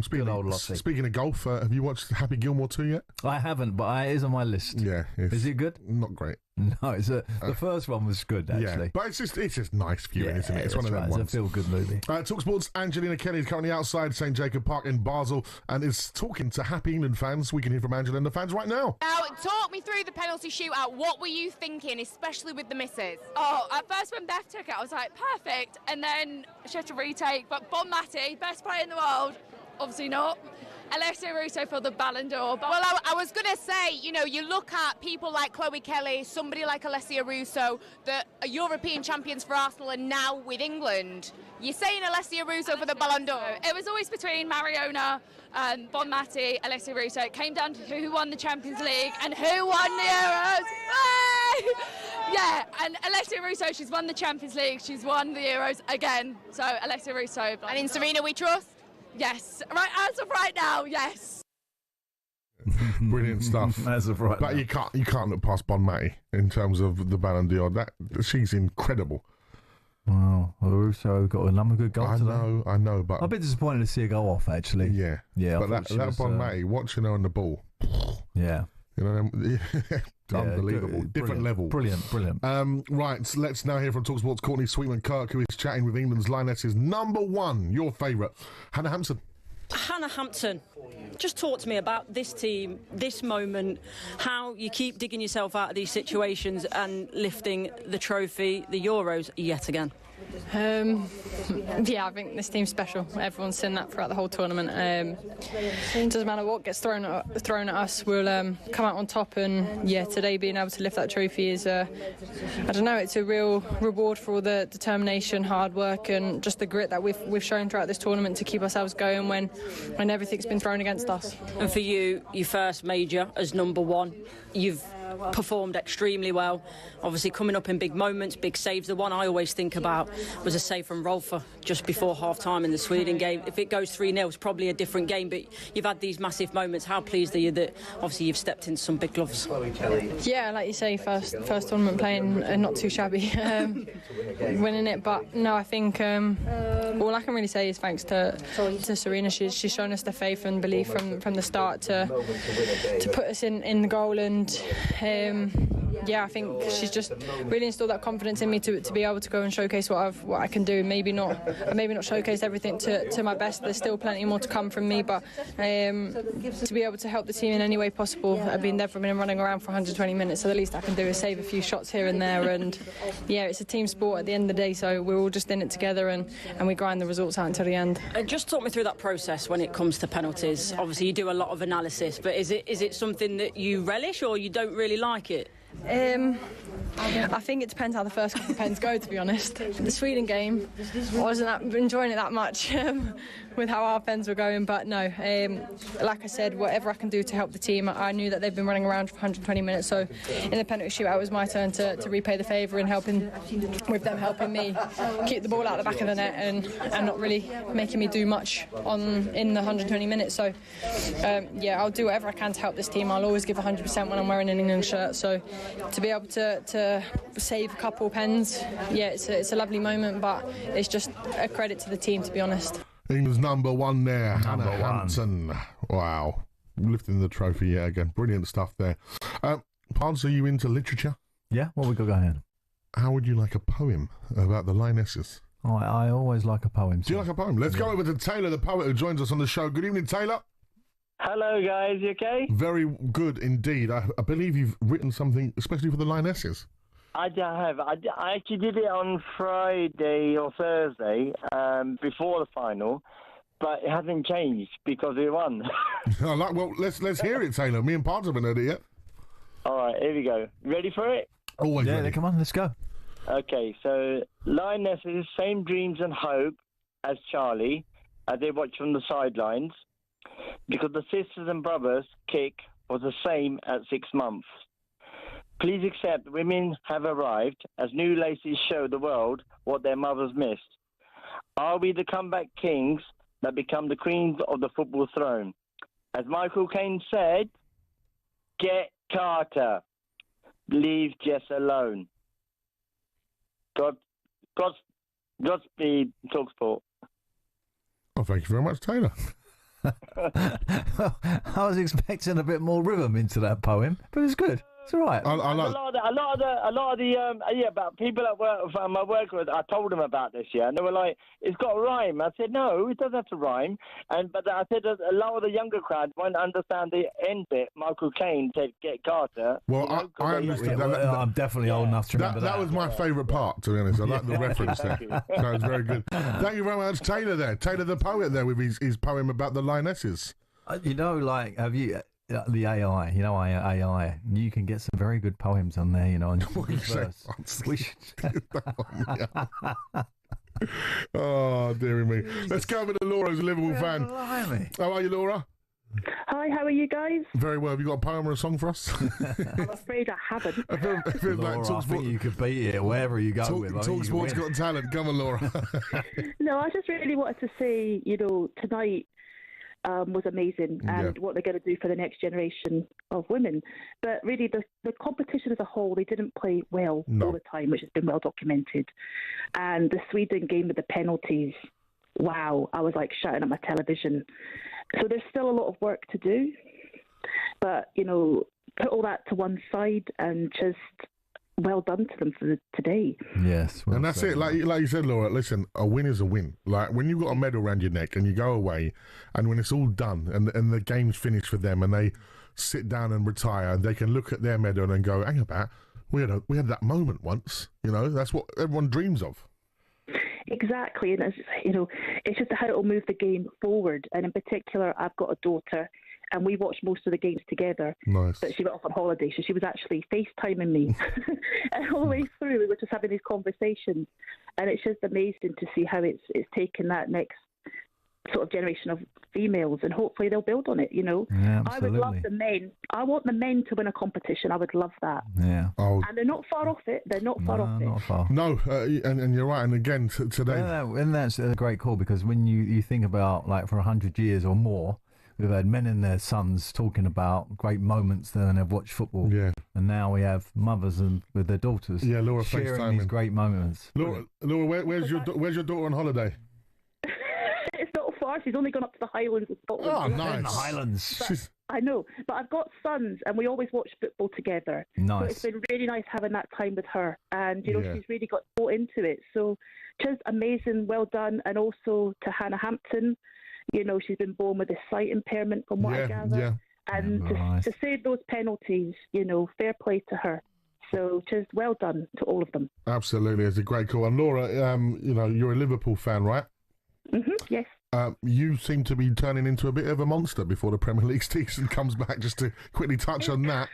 Speaking of golf, have you watched Happy Gilmore 2 yet? I haven't, but it is on my list. Yeah. Is it good? Not great. No, the first one was good, actually. Yeah, but it's just nice viewing, isn't it? It's one of them ones. It's a feel-good movie. talkSPORT's Angelina Kelly is currently outside St Jacob Park in Basel and is talking to happy England fans. We can hear from Angela and the fans right now. Now, talk me through the penalty shootout. What were you thinking, especially with the misses? Oh, at first when Beth took it, I was like, perfect. And then she had to retake. But Bon Matti, best player in the world, obviously not. Alessia Russo for the Ballon d'Or. Well, I was going to say, you look at people like Chloe Kelly, somebody like Alessia Russo, that are European champions for Arsenal and now with England. You're saying Alessia Russo for the Ballon d'Or? It was always between Mariona, Bon Matti, Alessia Russo. It came down to who won the Champions League and who won the Euros. Yeah, and Alessia Russo, she's won the Champions League, she's won the Euros again. So Alessia Russo. And in Serena we trust? Yes. Right, as of right now, yes. Brilliant stuff. As of right now. You can't look past Bon Matti in terms of the Ballon d'Or. She's incredible. Wow, Russo got a number of good goals today. I know, but I'm a bit disappointed to see her go off, actually. Yeah. But that Bon Matti, watching her on the ball. Yeah. Unbelievable. Different level. Brilliant. Right, so let's now hear from talkSPORT's Courtney Sweetman-Kirk, who is chatting with England's Lionesses number 1, your favourite, Hannah Hampson. Hannah Hampson, just talk to me about this team, this moment, how you keep digging yourself out of these situations and lifting the trophy, the Euros, yet again. Yeah, I think this team's special. Everyone's seen that throughout the whole tournament. It doesn't matter what gets thrown at us, we'll come out on top. And yeah, today being able to lift that trophy is, I don't know, it's a real reward for all the determination, hard work, and just the grit that we've shown throughout this tournament to keep ourselves going when everything's been thrown against us. And for you, your first major as number 1, you've performed extremely well, obviously coming up in big moments, big saves. The one I always think about was a save from Rolfo just before half-time in the Sweden game. If it goes 3-0, it's probably a different game, but you've had these massive moments. How pleased are you that obviously you've stepped into some big gloves? Yeah, like you say, first tournament playing, not too shabby, winning it. But no, I think all I can really say is thanks to Serena. She's shown us the faith and belief from the start to put us in the goal. And yeah, I think she's just really instilled that confidence in me to be able to go and showcase what I can do. Maybe not showcase everything to my best. There's still plenty more to come from me, but to be able to help the team in any way possible. I've been running around for 120 minutes, so the least I can do is save a few shots here and there. And yeah, it's a team sport at the end of the day, so we're all just in it together, and we grind the results out until the end. Just talk me through that process when it comes to penalties. Obviously, you do a lot of analysis, but is it something that you relish or you don't really like it? I think it depends how the first couple of pens go, to be honest. The Sweden game, I wasn't enjoying it that much with how our pens were going, but no, like I said, whatever I can do to help the team. I knew that they've been running around for 120 minutes, so in the penalty shootout it was my turn to repay the favour and helping with them helping me keep the ball out the back of the net and not really making me do much in the 120 minutes. So yeah, I'll do whatever I can to help this team. I'll always give 100% when I'm wearing an England shirt, so to be able to save a couple pens, yeah, it's a lovely moment, but it's just a credit to the team, to be honest. England's number one there, Hannah Hampton. Wow. Lifting the trophy yet again. Brilliant stuff there. Pards, are you into literature? Yeah, what we got going on? How would you like a poem about the Lionesses? Oh, I always like a poem. Do you like a poem? Let's go over to Taylor, the poet, who joins us on the show. Good evening, Taylor. Hello, guys. You okay? Very good indeed. I believe you've written something especially for the Lionesses. I have. I actually did it on Friday or Thursday before the final, but it hasn't changed because we won. Well, let's hear it, Taylor. Me and Pards haven't heard it yet. All right, here we go. Ready for it? Always ready. Yeah, come on, let's go. Okay, so Lionesses, same dreams and hope as Charlie, as they watch from the sidelines, because the sisters and brothers kick was the same at 6 months. Please accept women have arrived as new laces show the world what their mothers missed. Are we the comeback kings that become the queens of the football throne? As Michael Caine said, get Carter. Leave Jess alone. Godspeed, talkSPORT. Oh, thank you very much, Taylor. I was expecting a bit more rhythm into that poem, but it's good. It's all right. A lot of the but people at work, I work with, I told them about this, and they were like, "It's got a rhyme." I said, "No, it doesn't have to rhyme." But I said a lot of the younger crowd won't understand the end bit. Michael Caine said, "Get Carter." Well, I understood that. I'm definitely old enough to remember that. That was my favourite part, to be honest. I like the reference there. So it's very good. Thank you very much, Taylor. Taylor, the poet, there with his poem about the Lionesses. Have you? The AI, AI, you can get some very good poems on there, on verse. We should... Oh, dearie me. Let's go over to Laura, who's a Liverpool fan. How are you, Laura? Hi, how are you guys? Very well. Have you got a poem or a song for us? I'm afraid I haven't. I feel Laura, like I think you could beat it wherever you go with. talkSPORT's got talent. Come on, Laura. No, I just really wanted to say, tonight was amazing, and what they're going to do for the next generation of women. But really, the competition as a whole, they didn't play well all the time, which has been well documented. And the Sweden game with the penalties, wow, I was like shouting at my television. So there's still a lot of work to do. But, put all that to one side and just well done to them for today. Yes. And that's it. Like you said, Laura, listen, a win is a win. Like when you've got a medal around your neck and you go away and when it's all done and the game's finished for them and they sit down and retire and they can look at their medal and go, hang about, we had that moment once. That's what everyone dreams of. Exactly. And it's just how it'll move the game forward. And in particular, I've got a daughter and we watched most of the games together. Nice. But she went off on holiday, so she was actually FaceTiming me. And all the way through, we were just having these conversations. And it's just amazing to see how it's taken that next sort of generation of females, and hopefully they'll build on it, Yeah, I would love the men. I want the men to win a competition. I would love that. Yeah. Oh. And they're not far off it. Not far. No, and you're right. And again, today... And that's a great call, because when you think about, like, for 100 years or more, we've had men and their sons talking about great moments when they've watched football. Yeah. And now we have mothers with their daughters. Yeah, Laura sharing these great moments. Laura, where's your daughter on holiday? It's not far. She's only gone up to the Highlands of Scotland. Oh, nice. The Highlands. I know, but I've got sons, and we always watch football together. Nice. So it's been really nice having that time with her, and she's really got bought into it. So just amazing, well done, and also to Hannah Hampton. She's been born with a sight impairment, from what I gather. Yeah. And to save those penalties, fair play to her. So just well done to all of them. Absolutely, it's a great call. And Laura, you're a Liverpool fan, right? Mm-hmm, yes. You seem to be turning into a bit of a monster before the Premier League season comes back. Just to quickly touch on that.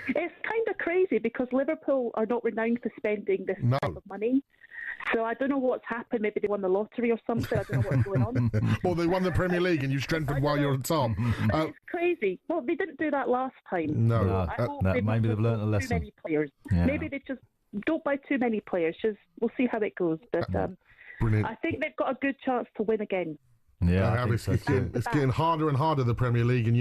It's kind of crazy. crazy because Liverpool are not renowned for spending this type of money. So I don't know what's happened. Maybe they won the lottery or something. I don't know what's going on. Or they won the Premier League and you strengthened while you're on top. It's crazy. Well, they didn't do that last time. No. I hope maybe they've learned a too lesson. many players. Yeah. Maybe they just don't buy too many players. Just we'll see how it goes. But Brilliant. I think they've got a good chance to win again. Yeah, it's getting harder and harder, the Premier League, and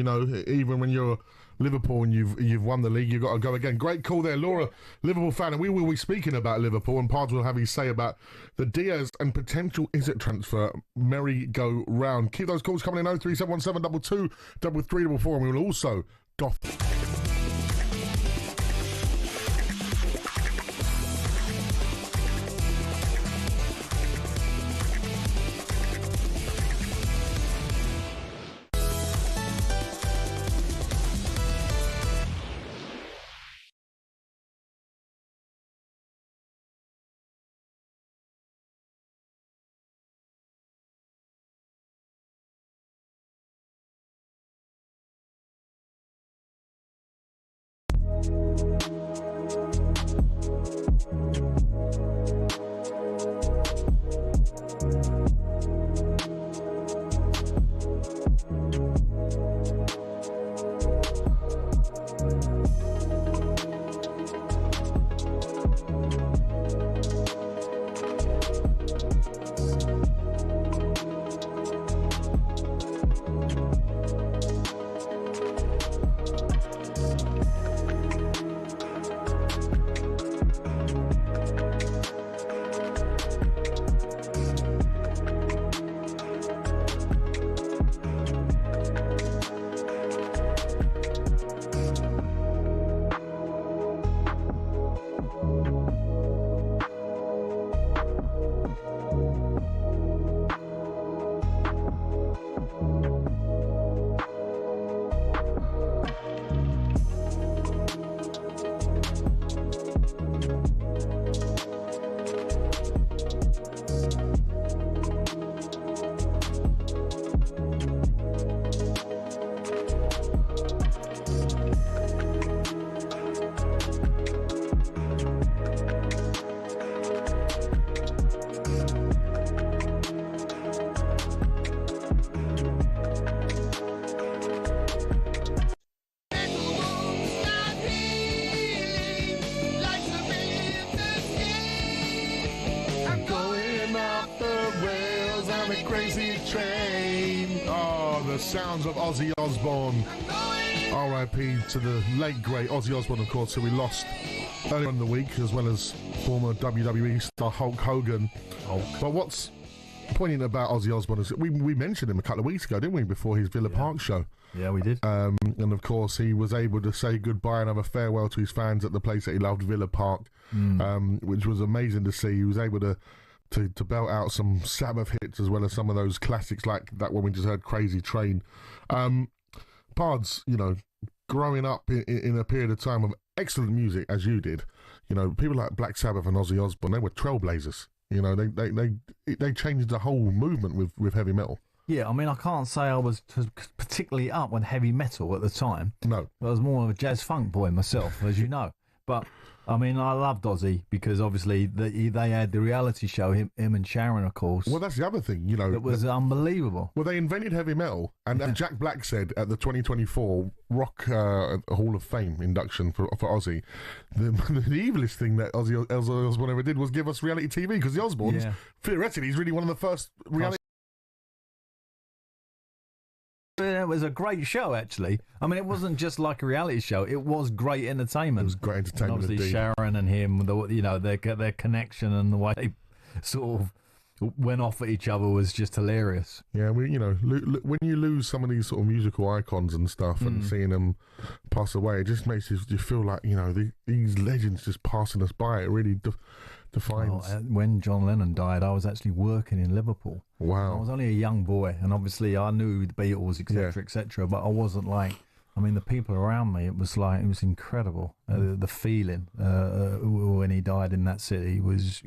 even when you're Liverpool and you've won the league, you've got to go again. Great call there, Laura, Liverpool fan, and we will be speaking about Liverpool, and Pards will have his say about the Diaz and potential Izzet transfer merry-go-round. Keep those calls coming in 03717 22 334, and we will also doff. Sounds of Ozzy Osbourne. R.I.P. to the late great Ozzy Osbourne, of course, who we lost earlier in the week, as well as former WWE star Hulk Hogan. But what's poignant about Ozzy Osbourne is we mentioned him a couple of weeks ago, didn't we, before his Villa Park show? Yeah, we did. And of course, he was able to say goodbye and have a farewell to his fans at the place that he loved, Villa Park, which was amazing to see. He was able to belt out some Sabbath hits as well as some of those classics like that one we just heard, Crazy Train. Pards, growing up in a period of time of excellent music as you did, people like Black Sabbath and Ozzy Osbourne, they were trailblazers. They changed the whole movement with heavy metal. Yeah, I mean, I can't say I was particularly up with heavy metal at the time. No. I was more of a jazz funk boy myself, as you know. But I mean, I loved Ozzy because obviously they had the reality show, him and Sharon, of course. Well, that's the other thing, It was unbelievable. Well, they invented heavy metal, and as Jack Black said at the 2024 Rock Hall of Fame induction for Ozzy, the evilest thing that Ozzy Osbourne ever did was give us reality TV, because the Osbournes, theoretically, he's really one of the first reality. It was a great show, actually. I mean, it wasn't just like a reality show; it was great entertainment. It was great entertainment. And obviously, Sharon and him, their connection and the way they sort of went off at each other was just hilarious. Yeah, when you lose some of these sort of musical icons and stuff, and seeing them pass away, it just makes you feel like these legends just passing us by. It really defines. When John Lennon died, I was actually working in Liverpool. Wow. I was only a young boy, and obviously I knew the Beatles, etc., etc., but I wasn't like. I mean, the people around me, it was incredible. The feeling when he died in that city was.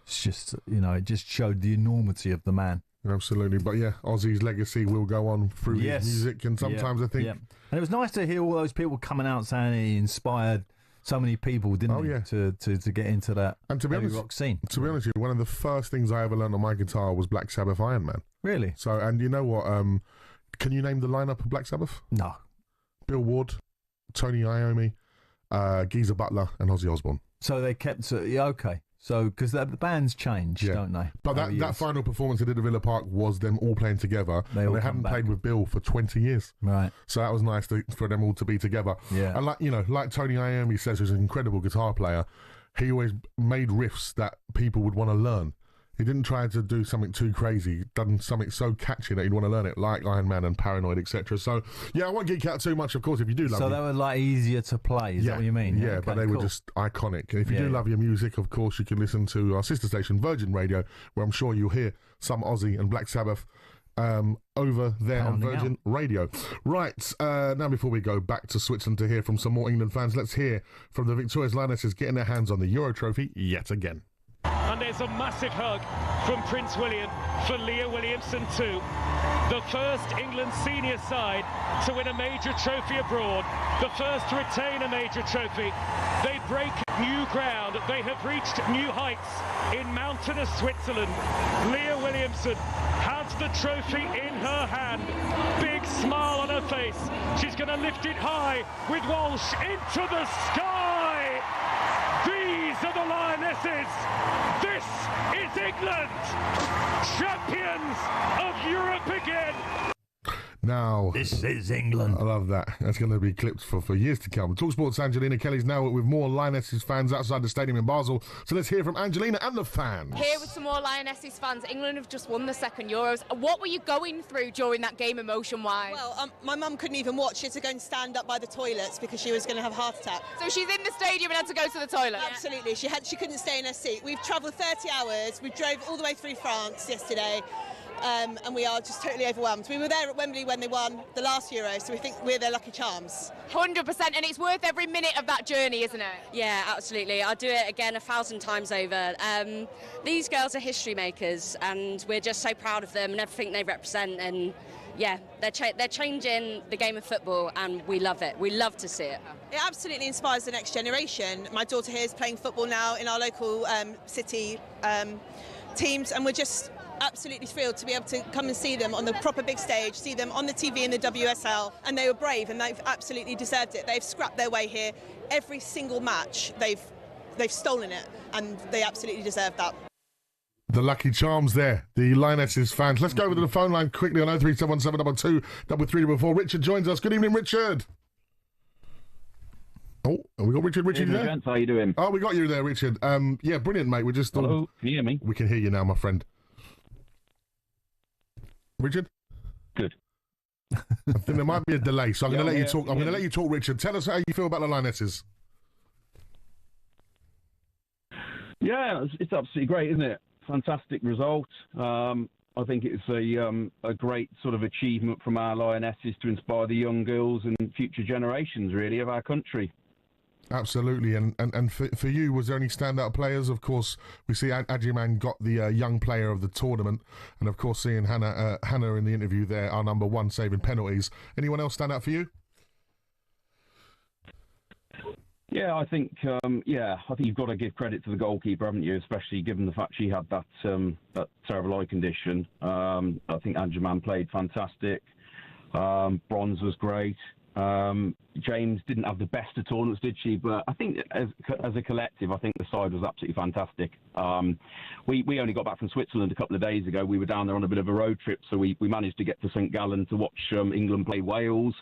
It's just, it just showed the enormity of the man. Absolutely. But yeah, Ozzy's legacy will go on through his music, and sometimes I think... And it was nice to hear all those people coming out saying he inspired so many people, didn't he, to get into that and to be honest, rock scene. To be honest with you, one of the first things I ever learned on my guitar was Black Sabbath Iron Man. Really? So, and you know what? Can you name the lineup of Black Sabbath? No. Bill Ward, Tony Iommi, Geezer Butler, and Ozzy Osbourne. So they kept okay. So because the bands change, don't they? But that final performance they did at Villa Park was them all playing together. They hadn't played with Bill for 20 years. Right. So that was nice for them all to be together. Yeah. And like Tony Iommi says, who's an incredible guitar player, he always made riffs that people would want to learn. He didn't try to do something too crazy. He'd done something so catchy that you'd want to learn it, like Iron Man and Paranoid, etc. So, yeah, I won't geek out too much, of course, if you do love So they were like easier to play, is that what you mean? Yeah, but they were just iconic. And if you do love your music, of course, you can listen to our sister station, Virgin Radio, where I'm sure you'll hear some Ozzy and Black Sabbath over there on Virgin Radio. Right, now before we go back to Switzerland to hear from some more England fans, let's hear from the victorious Lionesses getting their hands on the Euro trophy yet again. And there's a massive hug from Prince William for Leah Williamson too. The first England senior side to win a major trophy abroad, the first to retain a major trophy. They break new ground. They have reached new heights in mountainous Switzerland. Leah Williamson has the trophy in her hand. Big smile on her face. She's going to lift it high with Walsh into the sky. These are the Lionesses. This is England, champions of Europe again. Now, this is England. I love that. That's going to be clipped for years to come. talkSPORT's Angelina Kelly's now with more Lionesses fans outside the stadium in Basel. So let's hear from Angelina and the fans. Here with some more Lionesses fans. England have just won the second Euros. What were you going through during that game emotion-wise? Well, my mum couldn't even watch. She had to go and stand up by the toilets because she was going to have a heart attack. So she's in the stadium and had to go to the toilet? Absolutely. She couldn't stay in her seat. We've travelled 30 hours. We drove all the way through France yesterday. And we are just totally overwhelmed. We were there at Wembley when they won the last Euro, so we think we're their lucky charms. 100%, and it's worth every minute of that journey, isn't it? Yeah, absolutely. I'll do it again 1,000 times over. These girls are history makers, and we're just so proud of them and everything they represent. And yeah, they're changing the game of football, and we love it. We love to see it. It absolutely inspires the next generation. My daughter here is playing football now in our local city teams, and we're just absolutely thrilled to be able to come and see them on the proper big stage, see them on the TV in the WSL, and they were brave and they've absolutely deserved it. They've scrapped their way here. Every single match, they've stolen it, and they absolutely deserve that. The lucky charms there, the Lionesses fans. Let's go over to the phone line quickly on 0371722 334. Richard joins us. Good evening, Richard. Oh, have we got Richard there? Gents, how you doing? Oh, we got you there, Richard. Yeah, brilliant, mate. We're just... Hello, can you hear me? We can hear you now, my friend. Richard? Good. I think there might be a delay, so I'm going to let you talk. I'm going to let you talk, Richard. Tell us how you feel about the Lionesses. Yeah, it's absolutely great, isn't it? Fantastic result. I think it's a great sort of achievement from our Lionesses to inspire the young girls and future generations, really, of our country. Absolutely, and for you, was there any standout players? Of course, we see Adjiman got the young player of the tournament, and of course, seeing Hannah in the interview there, our number one saving penalties. Anyone else stand out for you? Yeah, I think you've got to give credit to the goalkeeper, haven't you? Especially given the fact she had that terrible eye condition. I think Adjiman played fantastic. Bronze was great. James didn't have the best of tournaments, did she? But I think as a collective, I think the side was absolutely fantastic. We only got back from Switzerland a couple of days ago. We were down there on a bit of a road trip, so we managed to get to St Gallen to watch England play Wales.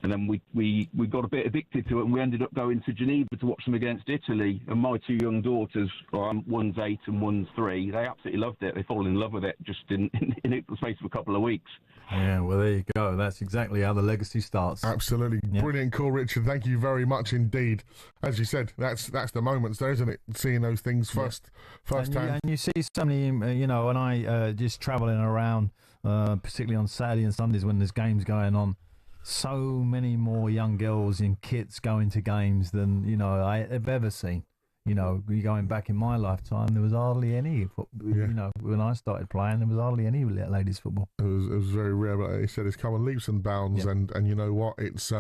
And then we got a bit addicted to it, and we ended up going to Geneva to watch them against Italy. And my two young daughters, one's 8 and one's 3, they absolutely loved it. They fall in love with it just in the space of a couple of weeks. Yeah, well, there you go. That's exactly how the legacy starts. Absolutely. Yeah. Brilliant call, Richard. Thank you very much indeed. As you said, that's the moments there, isn't it? Seeing those things first time. And you see so many, when I just travelling around, particularly on Saturday and Sundays when there's games going on, so many more young girls in kits going to games than I have ever seen. Going back in my lifetime, there was hardly any. When I started playing, there was hardly any ladies football. It was very rare, but he said it's come in leaps and bounds. Yeah. And you know what? It's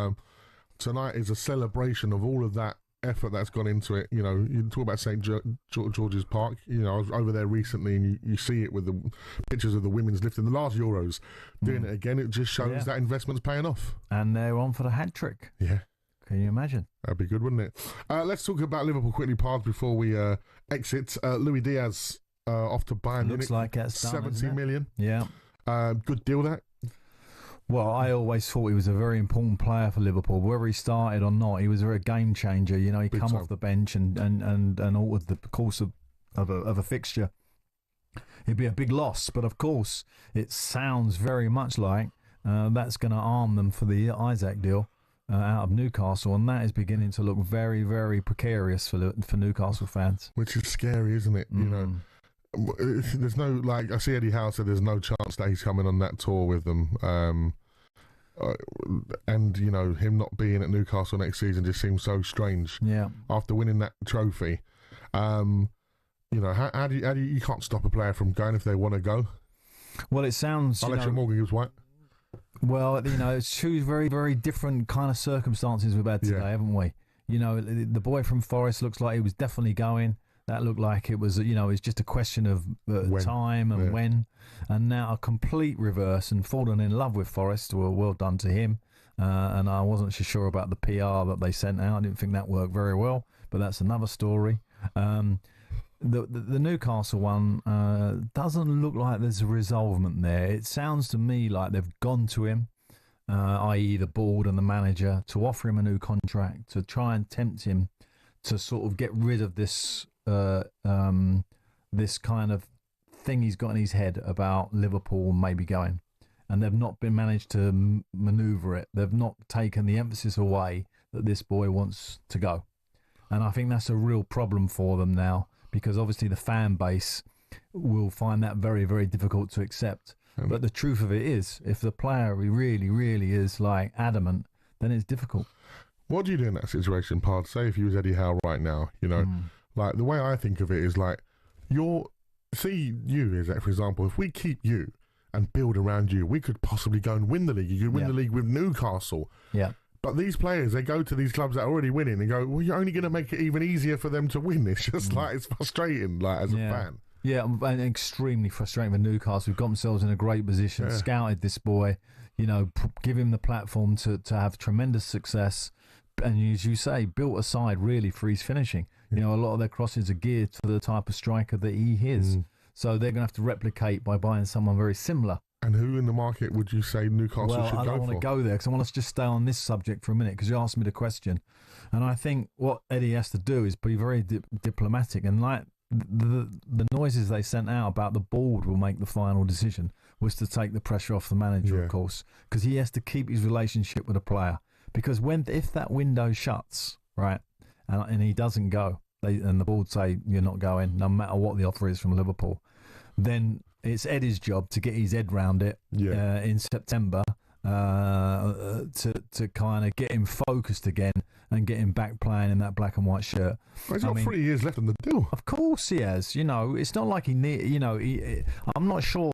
tonight is a celebration of all of that effort that's gone into it. You know, you talk about St. George's Park. You know, I was over there recently, and you see it with the pictures of the women's lifting the last Euros doing it again. It just shows that investment's paying off. And they're on for the hat trick. Yeah. Can you imagine? That'd be good, wouldn't it? Let's talk about Liverpool quickly, Pards, before we exit. Louis Diaz off to Bayern Munich. Looks like that's 70 million. Yeah. Good deal, that. Well, I always thought he was a very important player for Liverpool. Whether he started or not, he was a very game changer. You know, he come off the bench and altered the course of a fixture. It'd be a big loss, but of course, it sounds very much like that's going to arm them for the Isaac deal out of Newcastle, and that is beginning to look very, very precarious for Newcastle fans. Which is scary, isn't it? You know, there's no, like, I see Eddie Howe said there's no chance that he's coming on that tour with them. And, you know, him not being at Newcastle next season just seems so strange. Yeah. After winning that trophy. You know, how do you can't stop a player from going if they want to go? Well, it sounds... Unless you're Morgan Gibbs White. Well, you know, it's two very, very different kind of circumstances we've had today, haven't we? You know, the boy from Forest looks like he was definitely going. That looked like it was, you know, it's just a question of time and when. And now a complete reverse, and fallen in love with Forest. Well done to him. And I wasn't so sure about the PR that they sent out. I didn't think that worked very well, but that's another story. The Newcastle one doesn't look like there's a resolvement there. It sounds to me like they've gone to him, i.e. the board and the manager, to offer him a new contract, to try and tempt him to sort of get rid of this this kind of thing he's got in his head about Liverpool maybe going. And they've not been managed to manoeuvre it. They've not taken the emphasis away that this boy wants to go. And I think that's a real problem for them now, because obviously the fan base will find that very, very difficult to accept. But the truth of it is, if the player really, really is like adamant, then it's difficult. What do you do in that situation, Pard? Say if you was Eddie Howe right now, you know, like the way I think of it is like, for example, if we keep you and build around you, we could possibly go and win the league. You could win the league with Newcastle. Yeah. But these players, they go to these clubs that are already winning and go, well, you're only going to make it even easier for them to win. It's just like, it's frustrating, like, as a fan. Yeah, and extremely frustrating for Newcastle. We've got themselves in a great position, scouted this boy, you know, give him the platform to have tremendous success. And as you say, built a side really for his finishing. You know, a lot of their crosses are geared to the type of striker that he is. So they're going to have to replicate by buying someone very similar. And who in the market would you say Newcastle should go for? Well, I don't want to go there because I want to just stay on this subject for a minute because you asked me the question. And I think what Eddie has to do is be very diplomatic. And like the noises they sent out about the board will make the final decision was to take the pressure off the manager, of course, because he has to keep his relationship with the player. Because if that window shuts, right, and he doesn't go, and the board say you're not going, no matter what the offer is from Liverpool, then it's Eddie's job to get his head round it in September to kind of get him focused again and get him back playing in that black and white shirt. Well, he's got 3 years left in the deal. Of course he has. You know, it's not like I'm not sure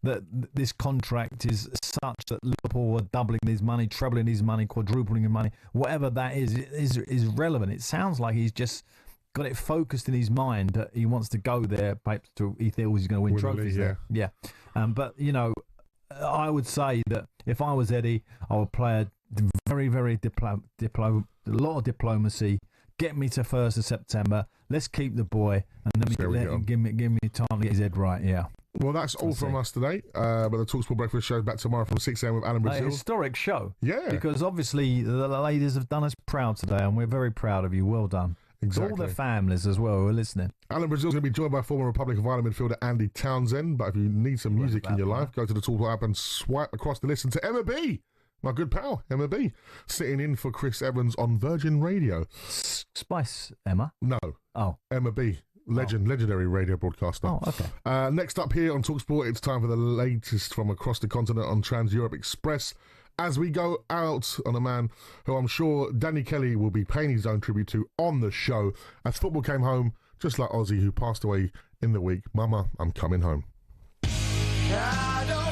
that this contract is such that Liverpool are doubling his money, trebling his money, quadrupling his money, whatever that is relevant. It sounds like he's just got it focused in his mind that he wants to go there, perhaps he feels he's going to win trophies there. Yeah. But, you know, I would say that if I was Eddie, I would play a very, very a lot of diplomacy, get me to 1st of September, let's keep the boy, and then give me time to get his head right, Well, that's all from us today. But the talkSPORT Breakfast Show is back tomorrow from 6 a.m. with Alan Brazil. A historic show. Yeah. Because obviously the ladies have done us proud today, and we're very proud of you. Well done. Exactly. All their families as well who are listening. Alan Brazil's going to be joined by former Republic of Ireland midfielder Andy Townsend. But if you need some music in your life, go to the talkSPORT app and swipe across to listen to Emma B. My good pal, Emma B. Sitting in for Chris Evans on Virgin Radio. Spice Emma? No. Oh. Emma B. Legendary radio broadcaster. Oh, okay. Next up here on talkSPORT, it's time for the latest from across the continent on Trans-Europe Express. As we go out on a man who I'm sure Danny Kelly will be paying his own tribute to on the show, as football came home, just like Ozzy, who passed away in the week. Mama, I'm coming home. I don't